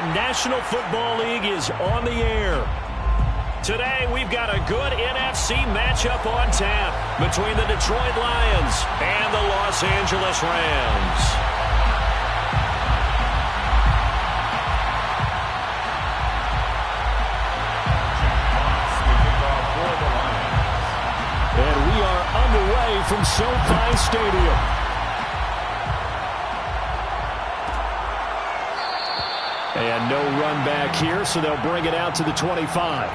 The National Football League is on the air. Today, we've got a good NFC matchup on tap between the Detroit Lions and the Los Angeles Rams. And we are underway from SoFi Stadium. And no run back here, so they'll bring it out to the 25.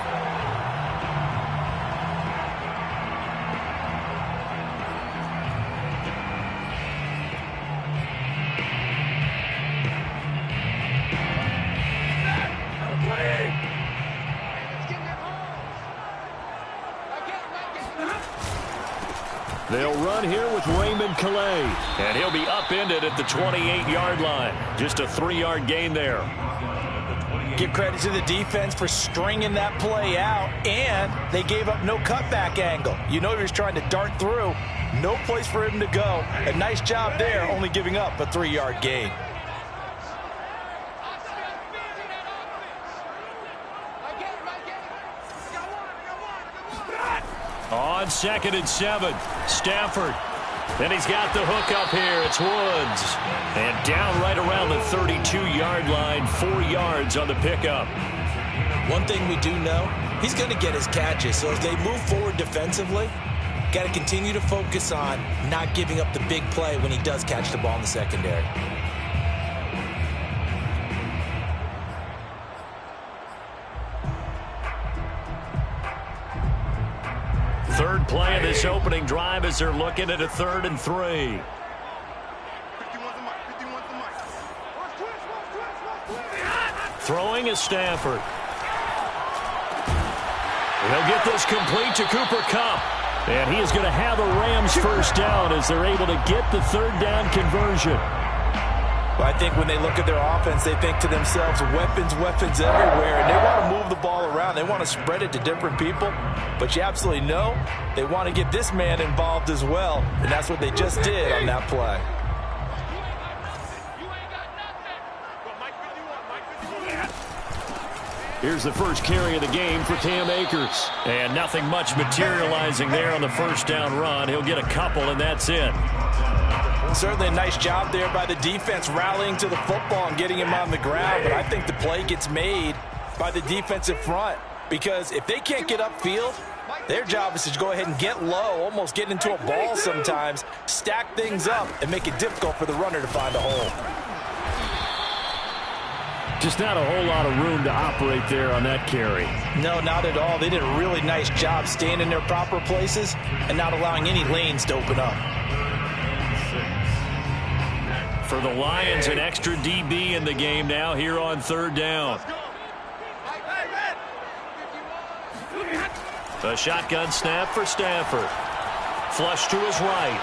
They'll run here with Raymond Calais. And he'll be upended at the 28-yard line. Just a 3-yard gain there. Give credit to the defense for stringing that play out, and they gave up no cutback angle. You know he was trying to dart through. No place for him to go. A nice job there, only giving up a 3-yard gain. On 2nd and 7, Stafford. And he's got the hook up here. It's Woods. And down right around the 32-yard line, 4 yards on the pickup. One thing we do know, he's going to get his catches. So as they move forward defensively, got to continue to focus on not giving up the big play when he does catch the ball in the secondary. Third play of this opening drive as they're looking at a 3rd and 3. Throwing is Stafford. He'll get this complete to Cooper Kupp. And he is going to have a Rams first down as they're able to get the 3rd down conversion. Well, I think when they look at their offense, they think to themselves, weapons everywhere, and they want to move the ball around. They want to spread it to different people, but you absolutely know they want to get this man involved as well, and that's what they just did on that play. Here's the first carry of the game for Cam Akers. And nothing much materializing there on the first down run. He'll get a couple, and that's it. Certainly a nice job there by the defense rallying to the football and getting him on the ground, but I think the play gets made by the defensive front because if they can't get upfield, their job is to go ahead and get low, almost get into a ball sometimes, stack things up, and make it difficult for the runner to find a hole. Just not a whole lot of room to operate there on that carry. No, not at all. They did a really nice job staying in their proper places and not allowing any lanes to open up. For the Lions, an extra DB in the game now here on 3rd down. A shotgun snap for Stafford. Flush to his right.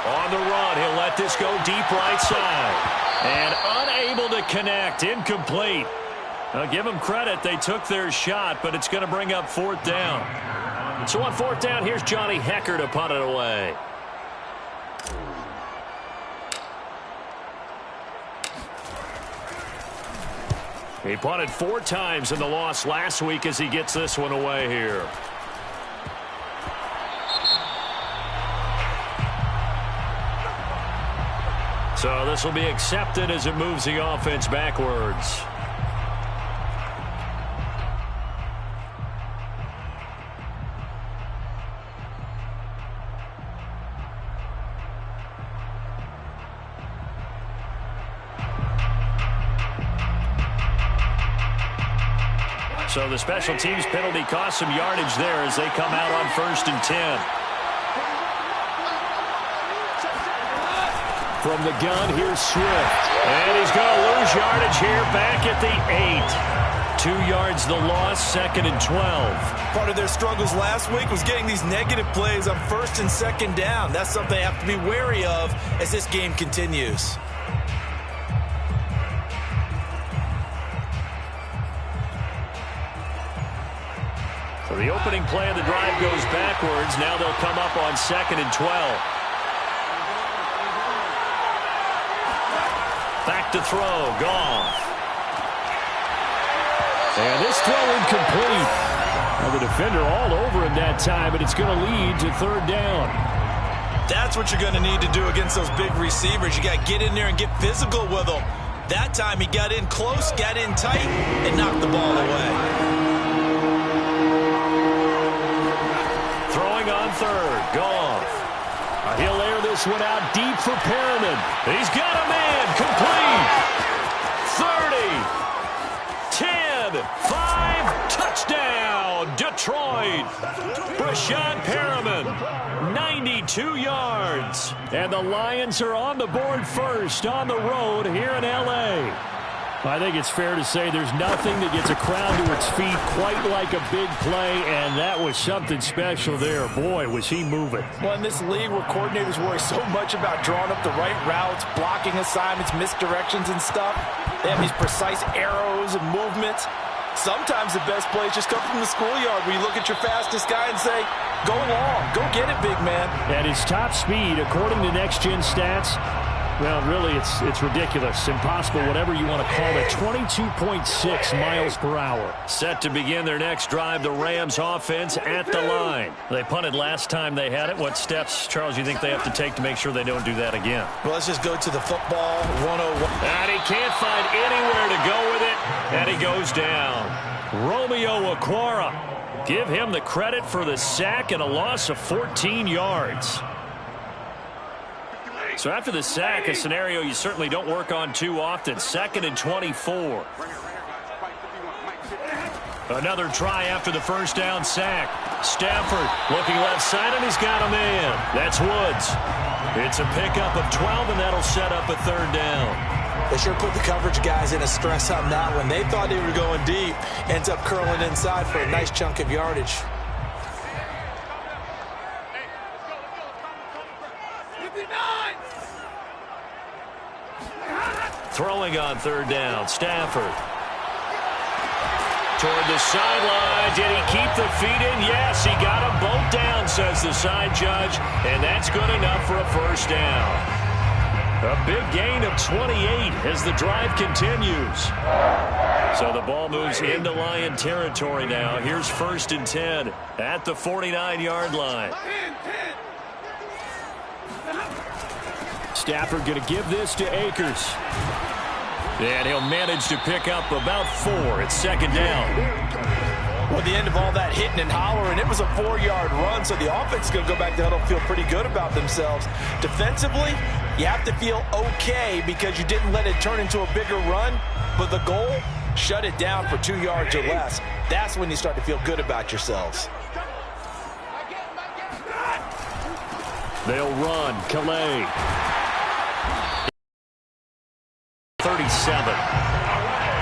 On the run, he'll let this go deep right side. And unable to connect, incomplete. Now give them credit, they took their shot, but it's going to bring up 4th down. So on 4th down, here's Johnny Hekker to punt it away. He punted 4 times in the loss last week as he gets this one away here. So this will be accepted as it moves the offense backwards. So the special teams penalty cost some yardage there as they come out on 1st and 10. From the gun, here's Swift. And he's going to lose yardage here back at the 8. 2 yards the loss, 2nd and 12. Part of their struggles last week was getting these negative plays on 1st and 2nd down. That's something they have to be wary of as this game continues. So the opening play of the drive goes backwards. Now they'll come up on 2nd and 12. Back to throw, Goff. And this throw incomplete. Well, the defender all over him that time, but it's going to lead to third down. That's what you're going to need to do against those big receivers. You got to get in there and get physical with them. That time he got in close, got in tight, and knocked the ball away. Throwing on third, Goff. He'll air this one out deep for Perriman. He's got a man, complete. 30, 10, 5, touchdown, Detroit. Breshad Perriman, 92 yards. And the Lions are on the board first on the road here in L.A. I think it's fair to say there's nothing that gets a crowd to its feet quite like a big play, and that was something special there. Boy, was he moving. Well, in this league where coordinators worry so much about drawing up the right routes, blocking assignments, misdirections and stuff, they have these precise arrows and movements. Sometimes the best plays just come from the schoolyard where you look at your fastest guy and say, go long, go get it, big man. At his top speed, according to Next Gen Stats, well, really, it's ridiculous, impossible, whatever you want to call it, 22.6 miles per hour. Set to begin their next drive, the Rams offense at the line. They punted last time they had it. What steps, Charles, you think they have to take to make sure they don't do that again? Well, let's just go to the football 101. And he can't find anywhere to go with it, and he goes down. Romeo Okwara, give him the credit for the sack and a loss of 14 yards. So after the sack, a scenario you certainly don't work on too often. 2nd and 24. Another try after the first down sack. Stafford looking left side, and he's got a man. That's Woods. It's a pickup of 12, and that'll set up a third down. They sure put the coverage guys in a stress on that one. They thought they were going deep. Ends up curling inside for a nice chunk of yardage. Throwing on third down, Stafford. Toward the sideline. Did he keep the feet in? Yes, he got them both down, says the side judge. And that's good enough for a first down. A big gain of 28 as the drive continues. So the ball moves into Lion territory now. Here's 1st and 10 at the 49-yard line. Stafford going to give this to Akers. And he'll manage to pick up about 4. It's 2nd down. Well, at the end of all that hitting and hollering, it was a 4-yard run, so the offense is going to go back to huddle, feel pretty good about themselves. Defensively, you have to feel okay because you didn't let it turn into a bigger run, but the goal, shut it down for 2 yards or less. That's when you start to feel good about yourselves. They'll run. Calais. 37.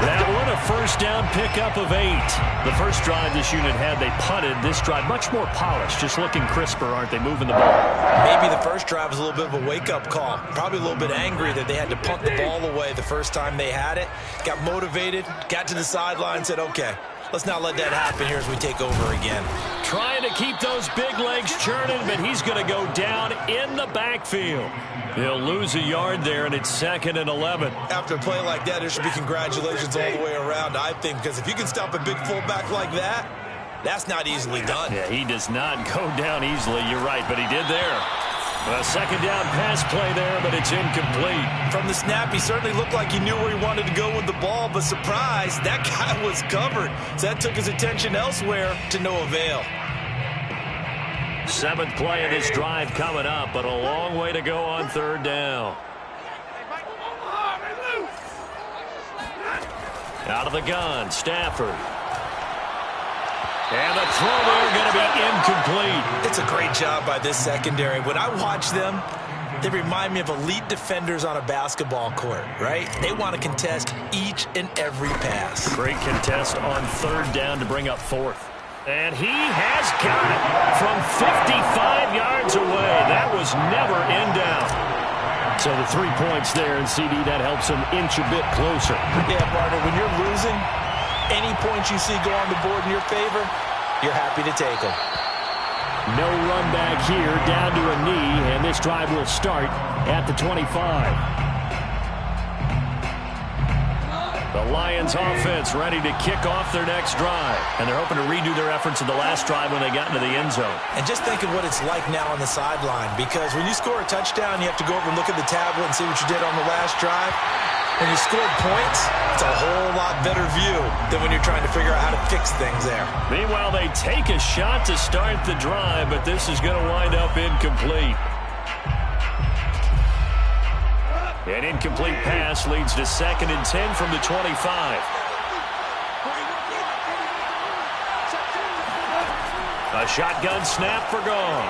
That one a first down pickup of 8. The first drive this unit had, they punted. This drive much more polished, just looking crisper, aren't they, moving the ball? Maybe the first drive was a little bit of a wake-up call. Probably a little bit angry that they had to punt the ball away the first time they had it. Got motivated, got to the sideline, said, okay, let's not let that happen here as we take over again. Trying to keep those big legs churning, but he's going to go down in the backfield. He'll lose a yard there, and it's 2nd and 11. After a play like that, there should be congratulations all the way around, I think, because if you can stop a big fullback like that, that's not easily done. Yeah, he does not go down easily. You're right, but he did there. A 2nd down pass play there, but it's incomplete. From the snap, he certainly looked like he knew where he wanted to go with the ball, but surprise, that guy was covered. So that took his attention elsewhere to no avail. 7th play of this drive coming up, but a long way to go on 3rd down. Out of the gun, Stafford. And the throw there going to be incomplete. It's a great job by this secondary. When I watch them, they remind me of elite defenders on a basketball court, right? They want to contest each and every pass. Great contest on 3rd down to bring up 4th. And he has got it from 55 yards away. That was never in doubt. So the 3 points there, and CD, that helps him inch a bit closer. Yeah, partner, when you're losing, any points you see go on the board in your favor, you're happy to take them. No run back here, down to a knee, and this drive will start at the 25. The Lions offense ready to kick off their next drive. And they're hoping to redo their efforts in the last drive when they got into the end zone. And just think of what it's like now on the sideline, because when you score a touchdown, you have to go over and look at the tablet and see what you did on the last drive. When you scored points, it's a whole lot better view than when you're trying to figure out how to fix things there. Meanwhile, they take a shot to start the drive, but this is going to wind up incomplete. An incomplete pass leads to 2nd and 10 from the 25. A shotgun snap for Gone.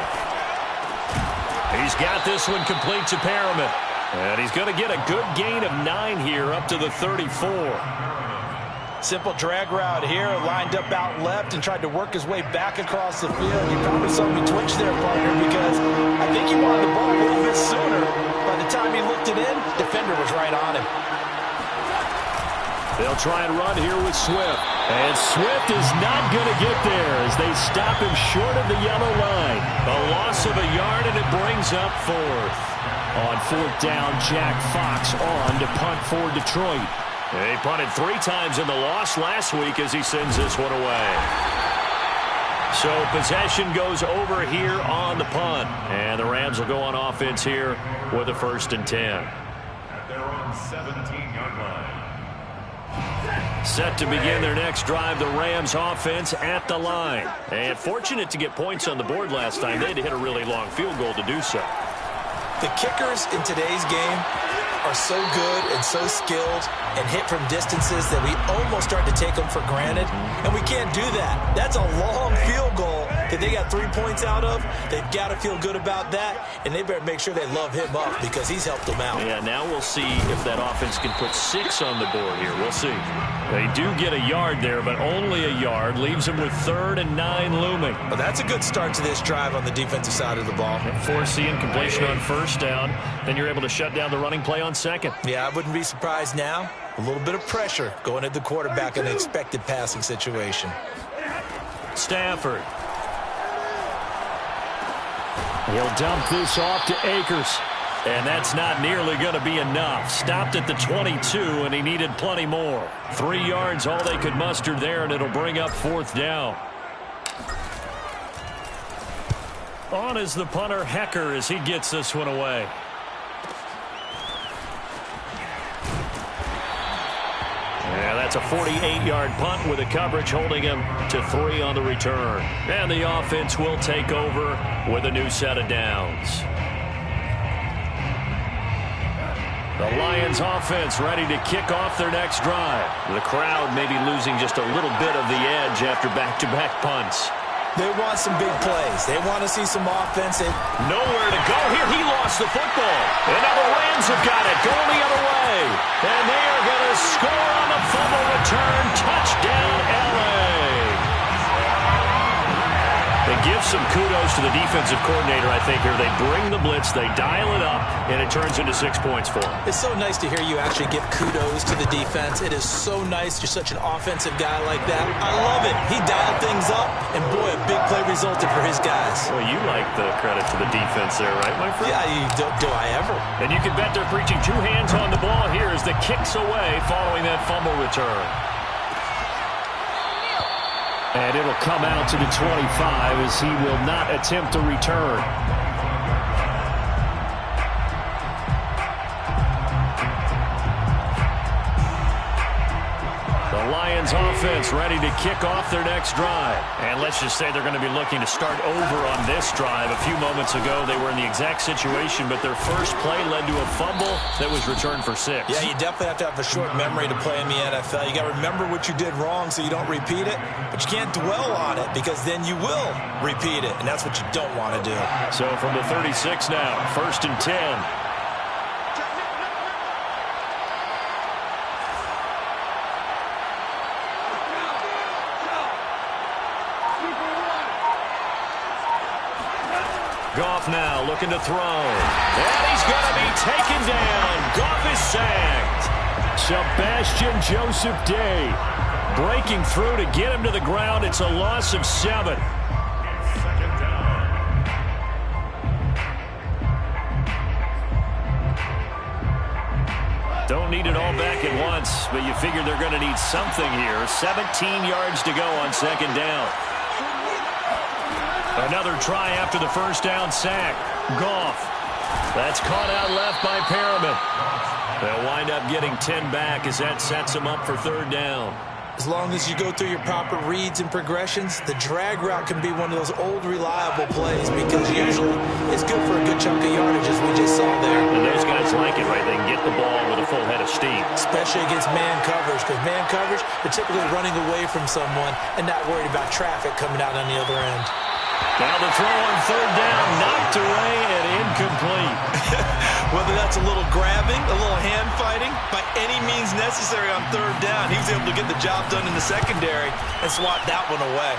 He's got this one complete to Perriman. And he's going to get a good gain of 9 here up to the 34. Simple drag route here, lined up out left and tried to work his way back across the field. You probably saw me twitch there, partner, because I think he wanted the ball a little bit sooner. By the time he looked it in, defender was right on him. They'll try and run here with Swift. And Swift is not going to get there as they stop him short of the yellow line. A loss of a yard, and it brings up 4th. On 4th down, Jack Fox on to punt for Detroit. He punted 3 times in the loss last week as he sends this one away. So possession goes over here on the punt. And the Rams will go on offense here with a 1st and 10. They're on 17-yard line. Set to begin their next drive, the Rams offense at the line. And fortunate to get points on the board last time. They had to hit a really long field goal to do so. The kickers in today's game are so good and so skilled and hit from distances that we almost start to take them for granted, and we can't do that. That's a long field goal that they got 3 points out of. They've got to feel good about that, and they better make sure they love him up because he's helped them out. Yeah, now we'll see if that offense can put 6 on the board here. We'll see. They do get a yard there, but only a yard. Leaves them with 3rd and 9 looming. Well, that's a good start to this drive on the defensive side of the ball. Force the incompletion on 1st down. Then you're able to shut down the running play on 2nd. Yeah, I wouldn't be surprised now. A little bit of pressure going at the quarterback in an expected passing situation. Stafford. He'll dump this off to Akers. And that's not nearly going to be enough. Stopped at the 22, and he needed plenty more. 3 yards, all they could muster there, and it'll bring up 4th down. On is the punter, Hecker, as he gets this one away. Yeah, that's a 48-yard punt with the coverage holding him to 3 on the return. And the offense will take over with a new set of downs. The Lions offense ready to kick off their next drive. The crowd may be losing just a little bit of the edge after back-to-back punts. They want some big plays. They want to see some offense. Nowhere to go here. He lost the football. And now the Rams have got it going the other way. And they are going to score on the fumble return. Touchdown, L.A. They give some kudos to the defensive coordinator, I think, here. They bring the blitz, they dial it up, and it turns into 6 points for them. It's so nice to hear you actually give kudos to the defense. It is so nice. You're such an offensive guy like that. I love it. He dialed things up, and boy, a big play resulted for his guys. Well, you like the credit to the defense there, right, my friend? Yeah, do I ever? And you can bet they're preaching 2 hands on the ball here as the kick's away following that fumble return. And it'll come out to the 25 as he will not attempt a return. The Lions offense ready to kick off their next drive. And let's just say they're going to be looking to start over on this drive. A few moments ago, they were in the exact situation, but their first play led to a fumble that was returned for 6. Yeah, you definitely have to have a short memory to play in the NFL. You got to remember what you did wrong so you don't repeat it, but you can't dwell on it because then you will repeat it, and that's what you don't want to do. So from the 36 now, 1st and 10. Goff now looking to throw. And he's going to be taken down. Goff is sacked. Sebastian Joseph Day breaking through to get him to the ground. It's a loss of 7. Don't need it all back at once, but you figure they're going to need something here. 17 yards to go on second down. Another try after the first down sack. Goff. That's caught out left by Perriman. They'll wind up getting 10 back as that sets them up for third down. As long as you go through your proper reads and progressions, the drag route can be one of those old reliable plays because usually it's good for a good chunk of yardage as we just saw there. And those guys like it, right? They can get the ball with a full head of steam. Especially against man coverage, because man coverage, they're typically running away from someone and not worried about traffic coming out on the other end. Now the throw on third down, knocked away and incomplete. Whether that's a little grabbing, a little hand fighting, by any means necessary on third down, he was able to get the job done in the secondary and swat that one away.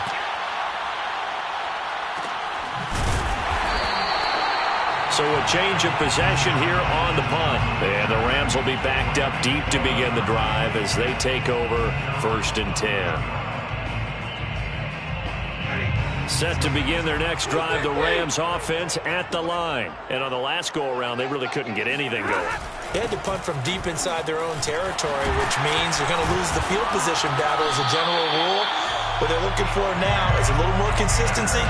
So a change of possession here on the punt. And the Rams will be backed up deep to begin the drive as they take over 1st and 10. Set to begin their next drive, the Rams offense at the line. And on the last go-around, they really couldn't get anything going. They had to punt from deep inside their own territory, which means you're going to lose the field position battle as a general rule. What they're looking for now is a little more consistency,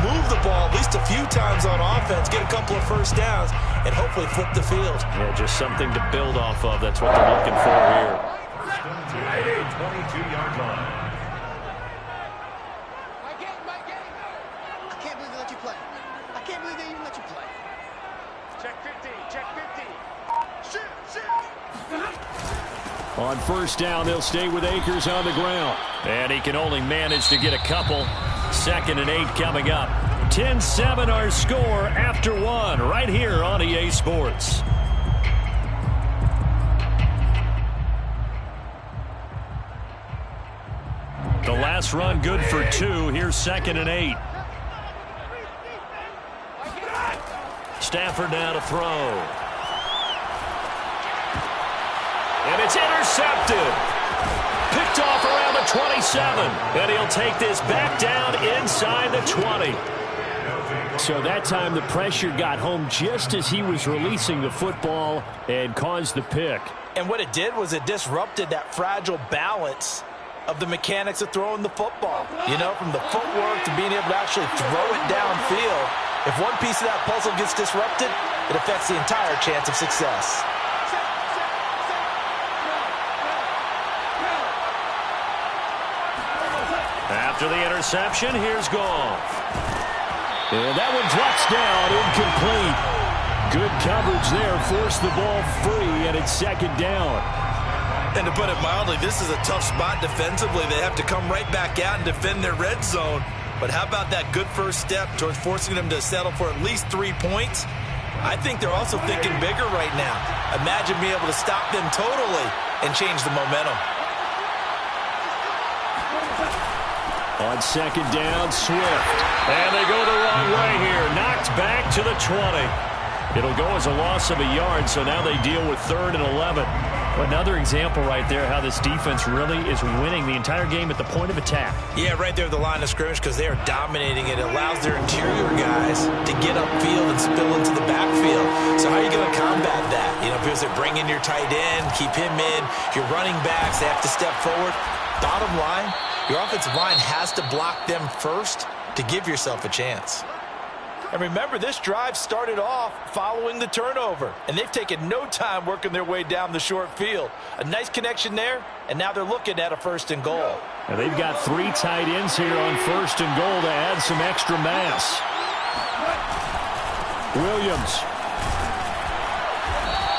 move the ball at least a few times on offense, get a couple of first downs, and hopefully flip the field. Yeah, just something to build off of. That's what they're looking for here. 22-yard line. On first down, they'll stay with Akers on the ground. And he can only manage to get a couple. 2nd and 8 coming up. 10-7 our score after one right here on EA Sports. The last run good for 2. Here's 2nd and 8. Stafford now to throw. And it's intercepted. Picked off around the 27. And he'll take this back down inside the 20. So that time the pressure got home just as he was releasing the football and caused the pick. And what it did was it disrupted that fragile balance of the mechanics of throwing the football. You know, from the footwork to being able to actually throw it downfield. If one piece of that puzzle gets disrupted, it affects the entire chance of success. After the interception, here's Goff. And that one drops down, incomplete. Good coverage there, forced the ball free, and it's 2nd down. And to put it mildly, this is a tough spot defensively. They have to come right back out and defend their red zone. But how about that good first step towards forcing them to settle for at least 3 points? I think they're also thinking bigger right now. Imagine being able to stop them totally and change the momentum. On 2nd down, Swift. And they go the wrong way here. Knocked back to the 20. It'll go as a loss of a yard, so now they deal with 3rd and 11. Another example right there how this defense really is winning the entire game at the point of attack. Yeah, right there at the line of scrimmage because they are dominating it. It allows their interior guys to get upfield and spill into the backfield. So how are you going to combat that? You know, because they bring in your tight end, keep him in. Your running backs, they have to step forward. Bottom line, your offensive line has to block them first to give yourself a chance. And remember, this drive started off following the turnover, and they've taken no time working their way down the short field. A nice connection there, and now they're looking at a 1st and goal. And they've got 3 tight ends here on 1st and goal to add some extra mass. Williams.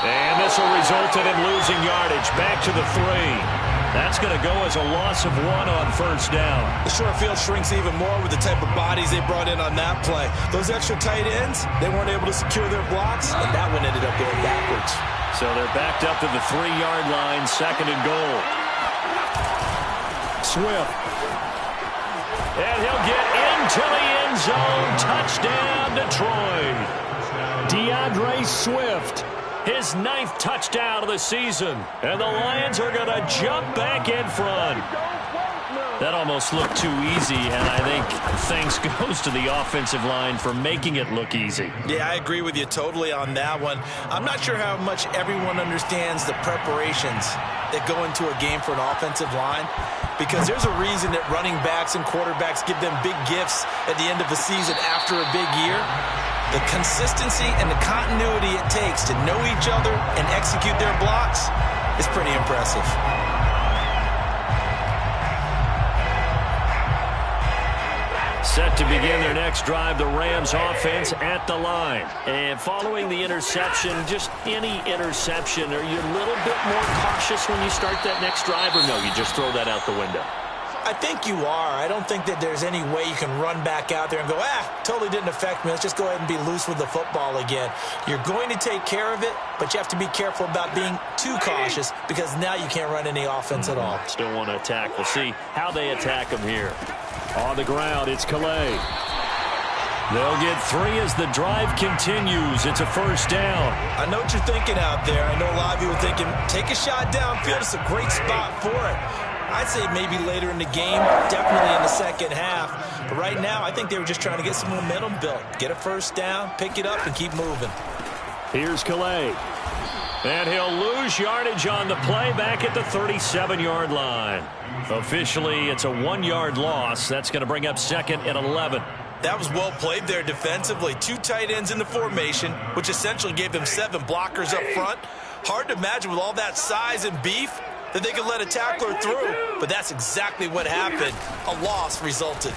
And this will result in him losing yardage. Back to the 3. That's going to go as a loss of 1 on 1st down. The short field shrinks even more with the type of bodies they brought in on that play. Those extra tight ends, they weren't able to secure their blocks, and that one ended up going backwards. So they're backed up to the 3-yard line, 2nd and goal. Swift. And he'll get into the end zone. Touchdown, Detroit. DeAndre Swift. His 9th touchdown of the season. And the Lions are going to jump back in front. That almost looked too easy, and I think thanks goes to the offensive line for making it look easy. Yeah, I agree with you totally on that one. I'm not sure how much everyone understands the preparations that go into a game for an offensive line, because there's a reason that running backs and quarterbacks give them big gifts at the end of the season after a big year. The consistency and the continuity it takes to know each other and execute their blocks is pretty impressive. Set to begin their next drive, the Rams offense at the line. And following the interception, just any interception, are you a little bit more cautious when you start that next drive, or no, you just throw that out the window? I think you are. I don't think that there's any way you can run back out there and go, totally didn't affect me. Let's just go ahead and be loose with the football again. You're going to take care of it, but you have to be careful about being too cautious, because now you can't run any offense at all. Still want to attack. We'll see how they attack them here. On the ground, it's Calais. They'll get 3 as the drive continues. It's a first down. I know what you're thinking out there. I know a lot of you are thinking, take a shot downfield. It's a great spot for it. I'd say maybe later in the game, definitely in the second half. But right now, I think they were just trying to get some momentum built. Get a first down, pick it up, and keep moving. Here's Calais. And he'll lose yardage on the play back at the 37-yard line. Officially, it's a 1-yard loss. That's going to bring up 2nd and 11. That was well played there defensively. 2 tight ends in the formation, which essentially gave them 7 blockers up front. Hard to imagine with all that size and beef that they could let a tackler through, but that's exactly what happened. A loss resulted.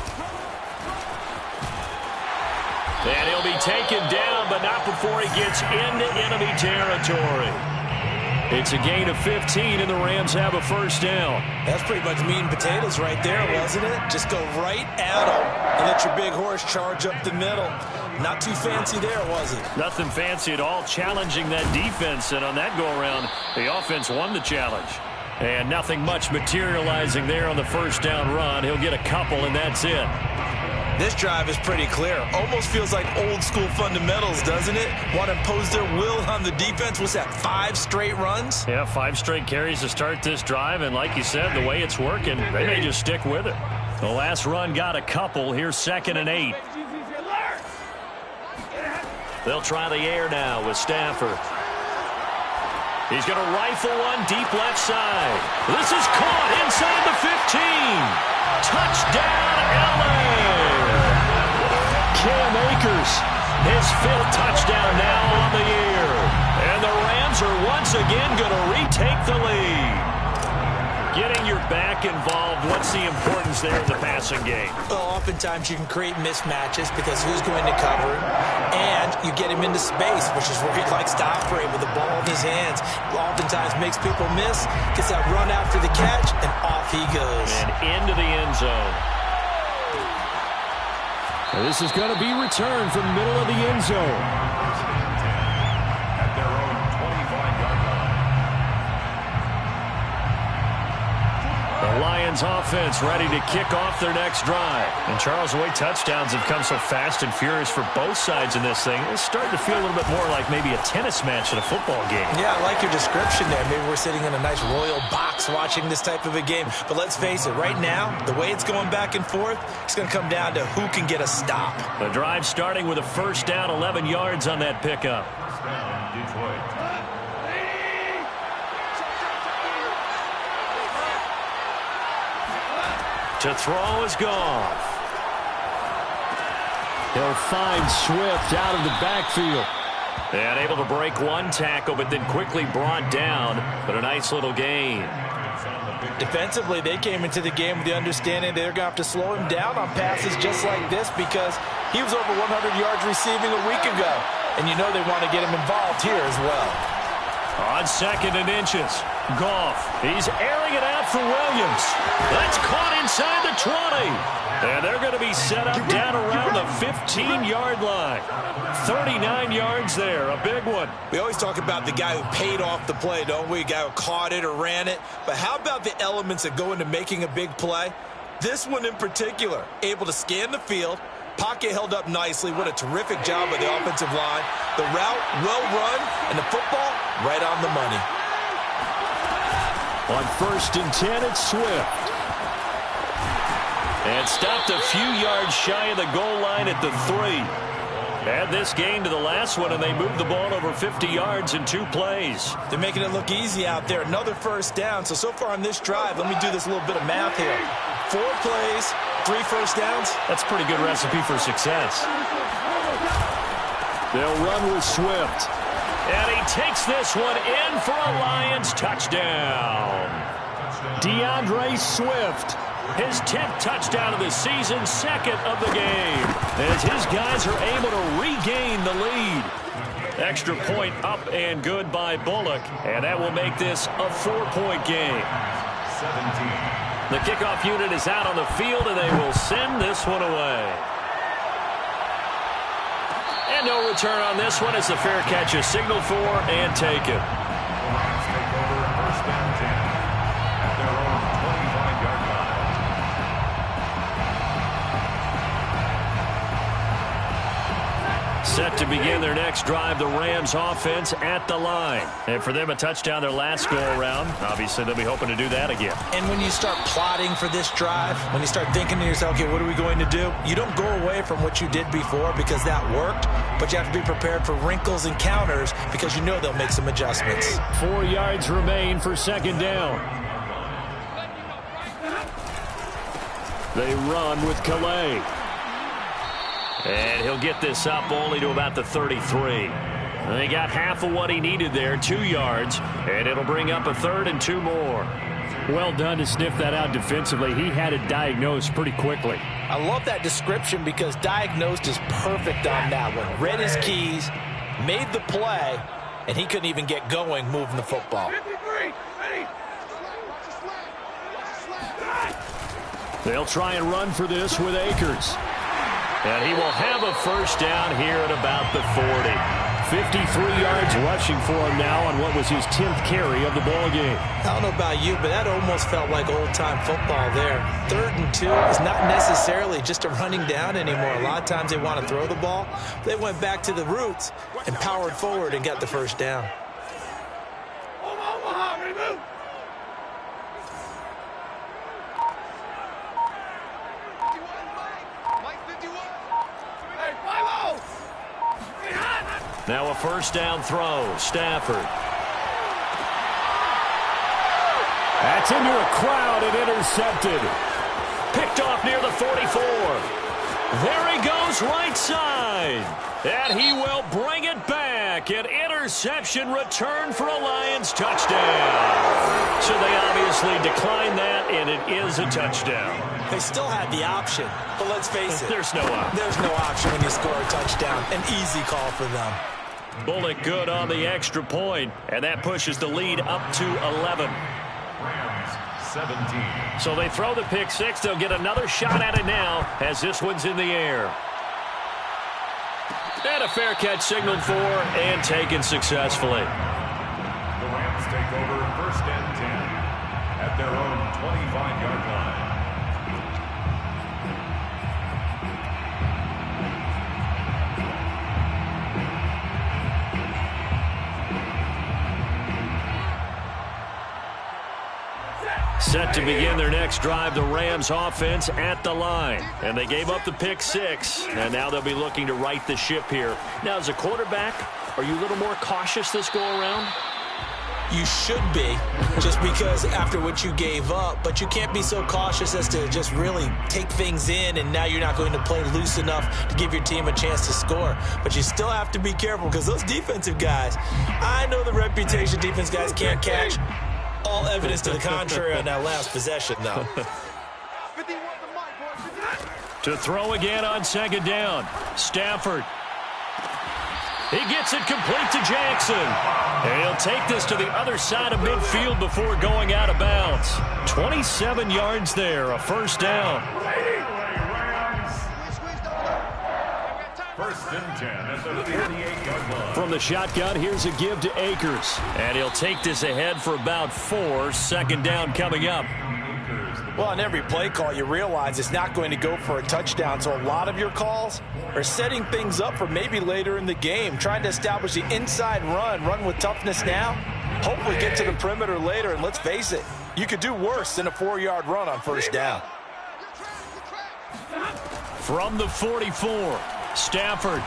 And he'll be taken down, but not before he gets into enemy territory. It's a gain of 15, and the Rams have a first down. That's pretty much meat and potatoes right there, wasn't it? Just go right at them and let your big horse charge up the middle. Not too fancy there, was it? Nothing fancy at all, challenging that defense, and on that go-around, the offense won the challenge. And nothing much materializing there on the first down run. He'll get a couple, and that's it. This drive is pretty clear. Almost feels like old school fundamentals, doesn't it? Want to impose their will on the defense. What's that, 5 straight runs? Yeah, 5 straight carries to start this drive. And like you said, the way it's working, they may just stick with it. The last run got a couple. Here's 2nd and 8. They'll try the air now with Stafford. He's going to rifle one deep left side. This is caught inside the 15. Touchdown, LA! Cam Akers, his 5th touchdown now on the year. And the Rams are once again going to retake the lead. Getting your back involved, what's the importance there in the passing game? Well, oftentimes you can create mismatches because who's going to cover him, and you get him into space, which is where he likes to operate with the ball in his hands. Oftentimes makes people miss, gets that run after the catch, and off he goes. And into the end zone. And this is going to be returned from the middle of the end zone. At their own 25-yard line. The Lions offense ready to kick off their next drive. And Charles, the way touchdowns have come so fast and furious for both sides in this thing, it's starting to feel a little bit more like maybe a tennis match in a football game. Yeah, I like your description there. Maybe we're sitting in a nice royal box watching this type of a game. But let's face it, right now, the way it's going back and forth, it's going to come down to who can get a stop. The drive starting with a first down, 11 yards on that pickup. First down, Detroit. To throw is Goff. He'll find Swift out of the backfield. And able to break one tackle, but then quickly brought down. But a nice little gain. Defensively, they came into the game with the understanding they're going to have to slow him down on passes just like this, because he was over 100 yards receiving a week ago. And you know they want to get him involved here as well. On 2nd and inches, Goff. He's airing it out for Williams. That's caught inside the 20. And they're going to be set up down around the 15-yard line. 39 yards there, a big one. We always talk about the guy who paid off the play, don't we? The guy who caught it or ran it. But how about the elements that go into making a big play? This one in particular, able to scan the field. Pocket held up nicely. What a terrific job by the offensive line. The route, well run, and the football, right on the money. On 1st and 10, it's Swift. And stopped a few yards shy of the goal line at the 3. Add this game to the last one, and they moved the ball over 50 yards in 2 plays. They're making it look easy out there. Another first down. So far on this drive, let me do this little bit of math here. 4 plays, 3 first downs. That's a pretty good recipe for success. They'll run with Swift. And he takes this one in for a Lions touchdown. DeAndre Swift, his 10th touchdown of the season, 2nd of the game, as his guys are able to regain the lead. Extra point up and good by Bullock, and that will make this a 4-point game. 17. The kickoff unit is out on the field, and they will send this one away. And no return on this one as the fair catch is signaled for and taken. Lions take over first and 10 at their own 25-yard line. Set to begin their next drive, the Rams offense at the line. And for them, a touchdown their last go-around. Obviously, they'll be hoping to do that again. And when you start plotting for this drive, when you start thinking to yourself, okay, what are we going to do? You don't go away from what you did before because that worked, but you have to be prepared for wrinkles and counters because you know they'll make some adjustments. 4 yards remain for 2nd down. They run with Calais. And he'll get this up only to about the 33. And he got half of what he needed there, 2 yards, and it'll bring up a 3rd and 2 more. Well done to sniff that out defensively. He had it diagnosed pretty quickly. I love that description because diagnosed is perfect on that one. Read his keys, made the play, and he couldn't even get going moving the football. They'll try and run for this with Akers. And he will have a first down here at about the 40. 53 yards rushing for him now on what was his 10th carry of the ball game. I don't know about you, but that almost felt like old-time football there. 3rd and 2 is not necessarily just a running down anymore. A lot of times they want to throw the ball. They went back to the roots and powered forward and got the first down. Now a first down throw. Stafford. That's into a crowd and intercepted. Picked off near the 44. There he goes right side. And he will bring it back. An interception return for a Lions touchdown. So they obviously declined that, and it is a touchdown. They still had the option, but let's face it. There's no option. There's no option when you score a touchdown. An easy call for them. Bullock good on the extra point, and that pushes the lead up to 11. Rams 17. So they throw the pick 6. They'll get another shot at it now as this one's in the air. And a fair catch signaled for and taken successfully. The Rams take over first and 10 at their own 25-yard line. Set to begin their next drive, the Rams offense at the line. And they gave up the pick 6, and now they'll be looking to right the ship here. Now, as a quarterback, are you a little more cautious this go-around? You should be, just because after what you gave up, but you can't be so cautious as to just really take things in, and now you're not going to play loose enough to give your team a chance to score. But you still have to be careful because those defensive guys, I know the reputation defense guys can't catch. All evidence to the contrary on that last possession, though. To throw again on 2nd down. Stafford. He gets it complete to Jackson. And he'll take this to the other side of midfield before going out of bounds. 27 yards there, a first down. First and 10 at the 38-yard line. From the shotgun, here's a give to Akers. And he'll take this ahead for about 4. 2nd down coming up. Well, on every play call, you realize it's not going to go for a touchdown. So a lot of your calls are setting things up for maybe later in the game, trying to establish the inside run with toughness now, hopefully get to the perimeter later. And let's face it, you could do worse than a 4-yard run on first down. From the 44, Stafford.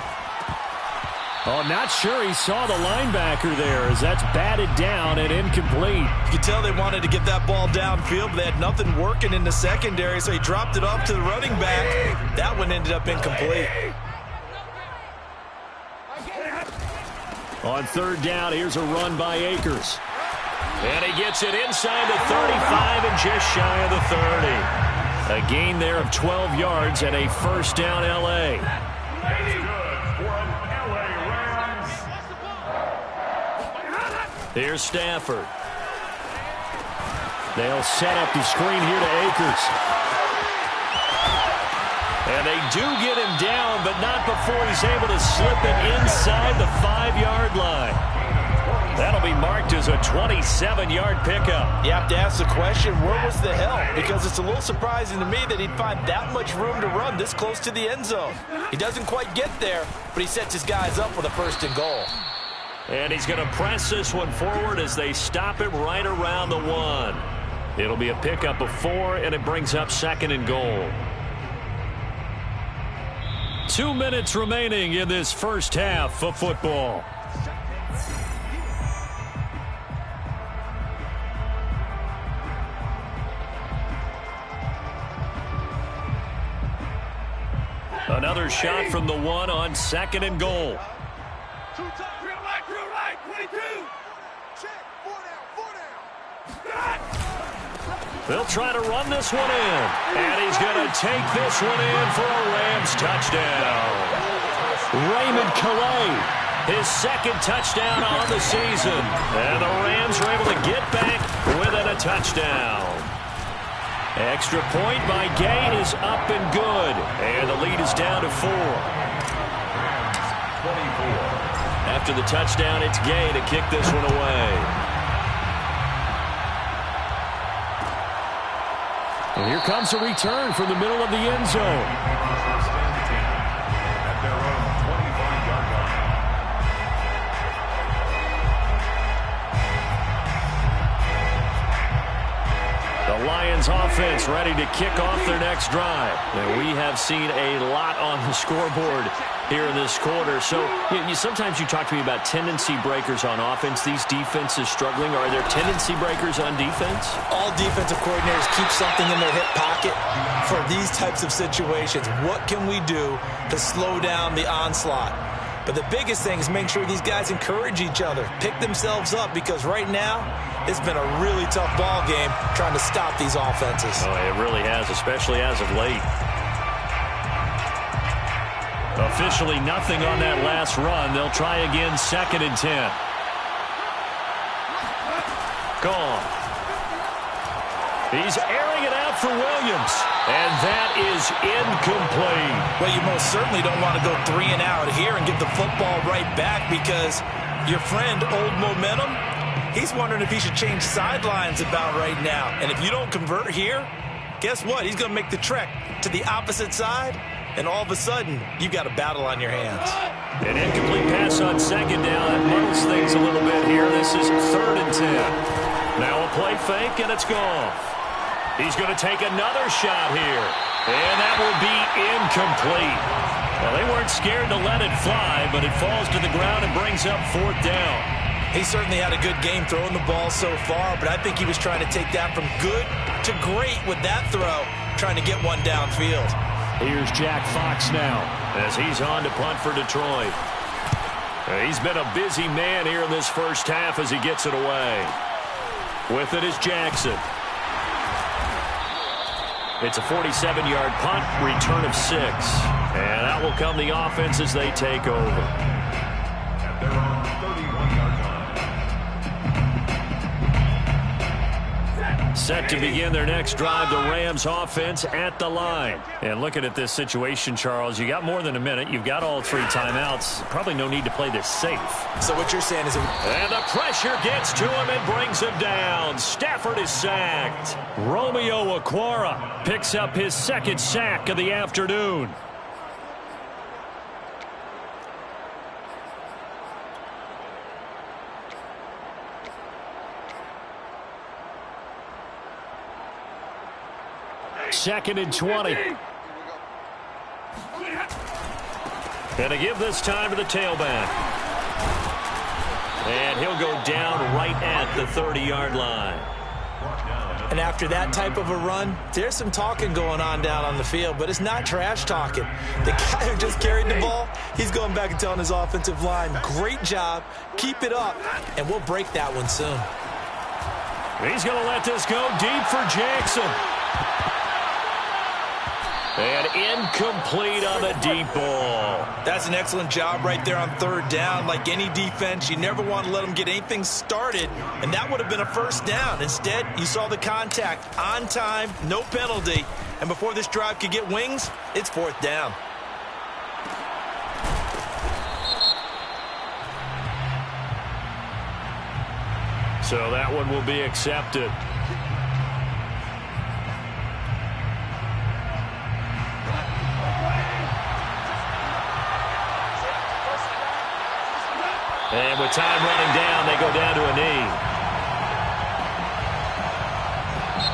Oh, not sure he saw the linebacker there as that's batted down and incomplete. You can tell they wanted to get that ball downfield, but they had nothing working in the secondary, so he dropped it off to the running back. That one ended up incomplete. On third down, here's a run by Akers. And he gets it inside the 35 and just shy of the 30. A gain there of 12 yards and a first down L.A. Here's Stafford. They'll set up the screen here to Akers. And they do get him down, but not before he's able to slip it inside the 5-yard line. That'll be marked as a 27-yard pickup. You have to ask the question, where was the help? Because it's a little surprising to me that he'd find that much room to run this close to the end zone. He doesn't quite get there, but he sets his guys up with a first and goal. And he's going to press this one forward as they stop him right around the 1. It'll be a pickup of 4, and it brings up second and goal. 2 minutes remaining in this first half of football. Another shot from the 1 on second and goal. They'll try to run this one in. And he's going to take this one in for a Rams touchdown. Raymond Calais, his second touchdown on the season. And the Rams are able to get back within a touchdown. Extra point by Gay is up and good. And the lead is down to 4. After the touchdown, it's Gay to kick this one away. And here comes a return from the middle of the end zone. At their own 25-yard line. The Lions offense ready to kick off their next drive. And we have seen a lot on the scoreboard here in this quarter. So sometimes you talk to me about tendency breakers on offense. These defenses struggling. Are there tendency breakers on defense? All defensive coordinators keep something in their hip pocket for these types of situations. What can we do to slow down the onslaught? But the biggest thing is make sure these guys encourage each other, pick themselves up, because right now it's been a really tough ball game trying to stop these offenses. Oh, it really has, especially as of late. Officially nothing on that last run. They'll try again, second and 10. Gone. He's airing it out for Williams. And that is incomplete. Well, you most certainly don't want to go 3 and out here and get the football right back, because your friend, Old Momentum, he's wondering if he should change sidelines about right now. And if you don't convert here, guess what? He's going to make the trek to the opposite side. And all of a sudden, you've got a battle on your hands. An incomplete pass on second down. That muddles things a little bit here. This is third and 10. Now a play fake, and it's gone. He's going to take another shot here. And that will be incomplete. Well, they weren't scared to let it fly, but it falls to the ground and brings up fourth down. He certainly had a good game throwing the ball so far, but I think he was trying to take that from good to great with that throw, trying to get one downfield. Here's Jack Fox now as he's on to punt for Detroit. He's been a busy man here in this first half as he gets it away. With it is Jackson. It's a 47-yard punt, return of 6. And that will come the offense as they take over. At their own 31-yard line. Set to begin their next drive, the Rams offense at the line. And looking at this situation, Charles, you got more than a minute. You've got all 3 timeouts. Probably no need to play this safe. So what you're saying is... And the pressure gets to him and brings him down. Stafford is sacked. Romeo Okwara picks up his second sack of the afternoon. Second and 20. And they give this time to the tailback. And he'll go down right at the 30-yard line. And after that type of a run, there's some talking going on down on the field, but it's not trash talking. The guy who just carried the ball, he's going back and telling his offensive line, great job, keep it up, and we'll break that one soon. He's going to let this go deep for Jackson. And incomplete on the deep ball. That's an excellent job right there on third down. Like any defense, you never want to let them get anything started, and that would have been a first down. Instead, you saw the contact on time, no penalty, and before this drive could get wings, it's fourth down. So that one will be accepted. And with time running down, they go down to a knee.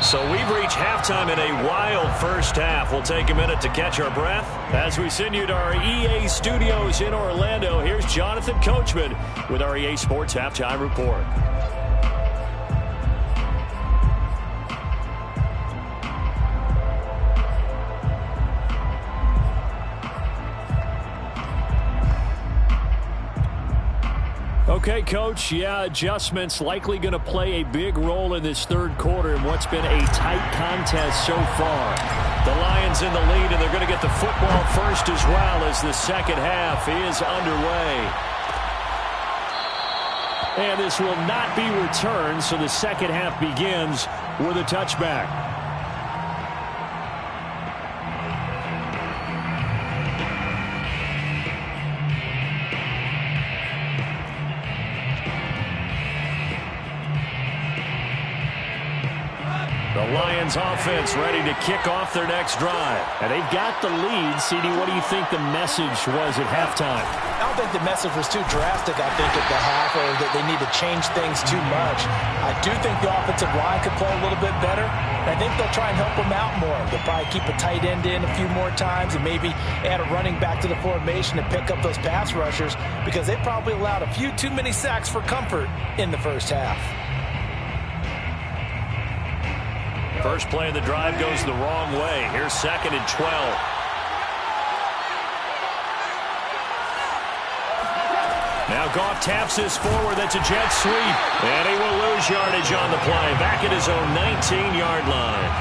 So we've reached halftime in a wild first half. We'll take a minute to catch our breath as we send you to our EA studios in Orlando. Here's Jonathan Coachman with our EA Sports Halftime Report. Okay, Coach, yeah, adjustments likely going to play a big role in this third quarter in what's been a tight contest so far. The Lions in the lead, and they're going to get the football first as well as the second half is underway. And this will not be returned, so the second half begins with a touchback. The Lions offense ready to kick off their next drive. And they've got the lead. CD, what do you think the message was at halftime? I don't think the message was too drastic, I think, at the half, or that they need to change things too much. I do think the offensive line could play a little bit better. And I think they'll try and help them out more. They'll probably keep a tight end in a few more times and maybe add a running back to the formation and pick up those pass rushers because they probably allowed a few too many sacks for comfort in the first half. First play of the drive goes the wrong way. Here's 2nd and 12. Now Goff taps this forward. That's a jet sweep. And he will lose yardage on the play. Back at his own 19-yard line.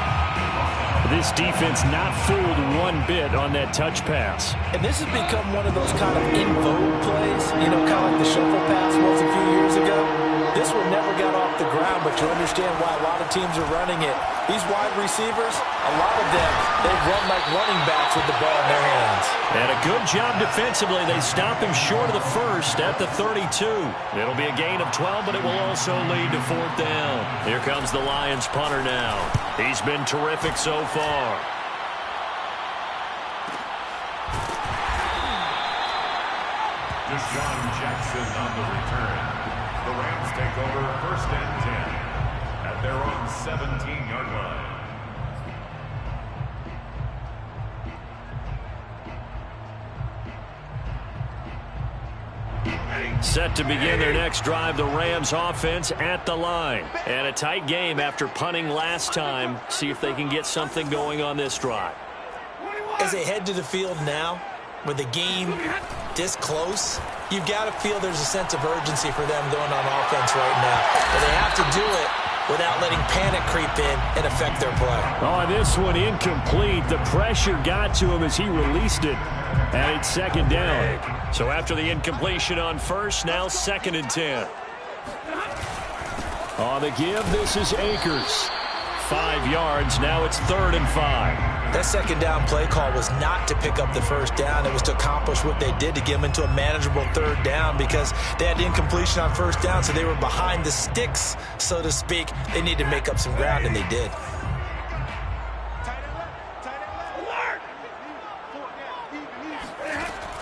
This defense not fooled one bit on that touch pass. And this has become one of those kind of in vogue plays, you know, kind of like the shuffle pass was a few years ago. This one never got off the ground, but you understand why a lot of teams are running it. These wide receivers, a lot of them, they run like running backs with the ball in their hands. And a good job defensively. They stop him short of the first at the 32. It'll be a gain of 12, but it will also lead to fourth down. Here comes the Lions punter now. He's been terrific so far. Deshaun Jackson on the return. The Rams take over 1st and 10 at their own 17-yard line. Set to begin their next drive, the Rams offense at the line. And a tight game after punting last time. See if they can get something going on this drive. As they head to the field now, with the game this close, you've got to feel there's a sense of urgency for them going on offense right now. But they have to do it without letting panic creep in and affect their play. Oh, this one incomplete. The pressure got to him as he released it. And it's 2nd down. So after the incompletion on first, now 2nd and 10. On the give, this is Akers. 5 yards, now it's 3rd and 5. That 2nd down play call was not to pick up the first down. It was to accomplish what they did to get them into a manageable 3rd down because they had incompletion on first down, so they were behind the sticks, so to speak. They needed to make up some ground, and they did.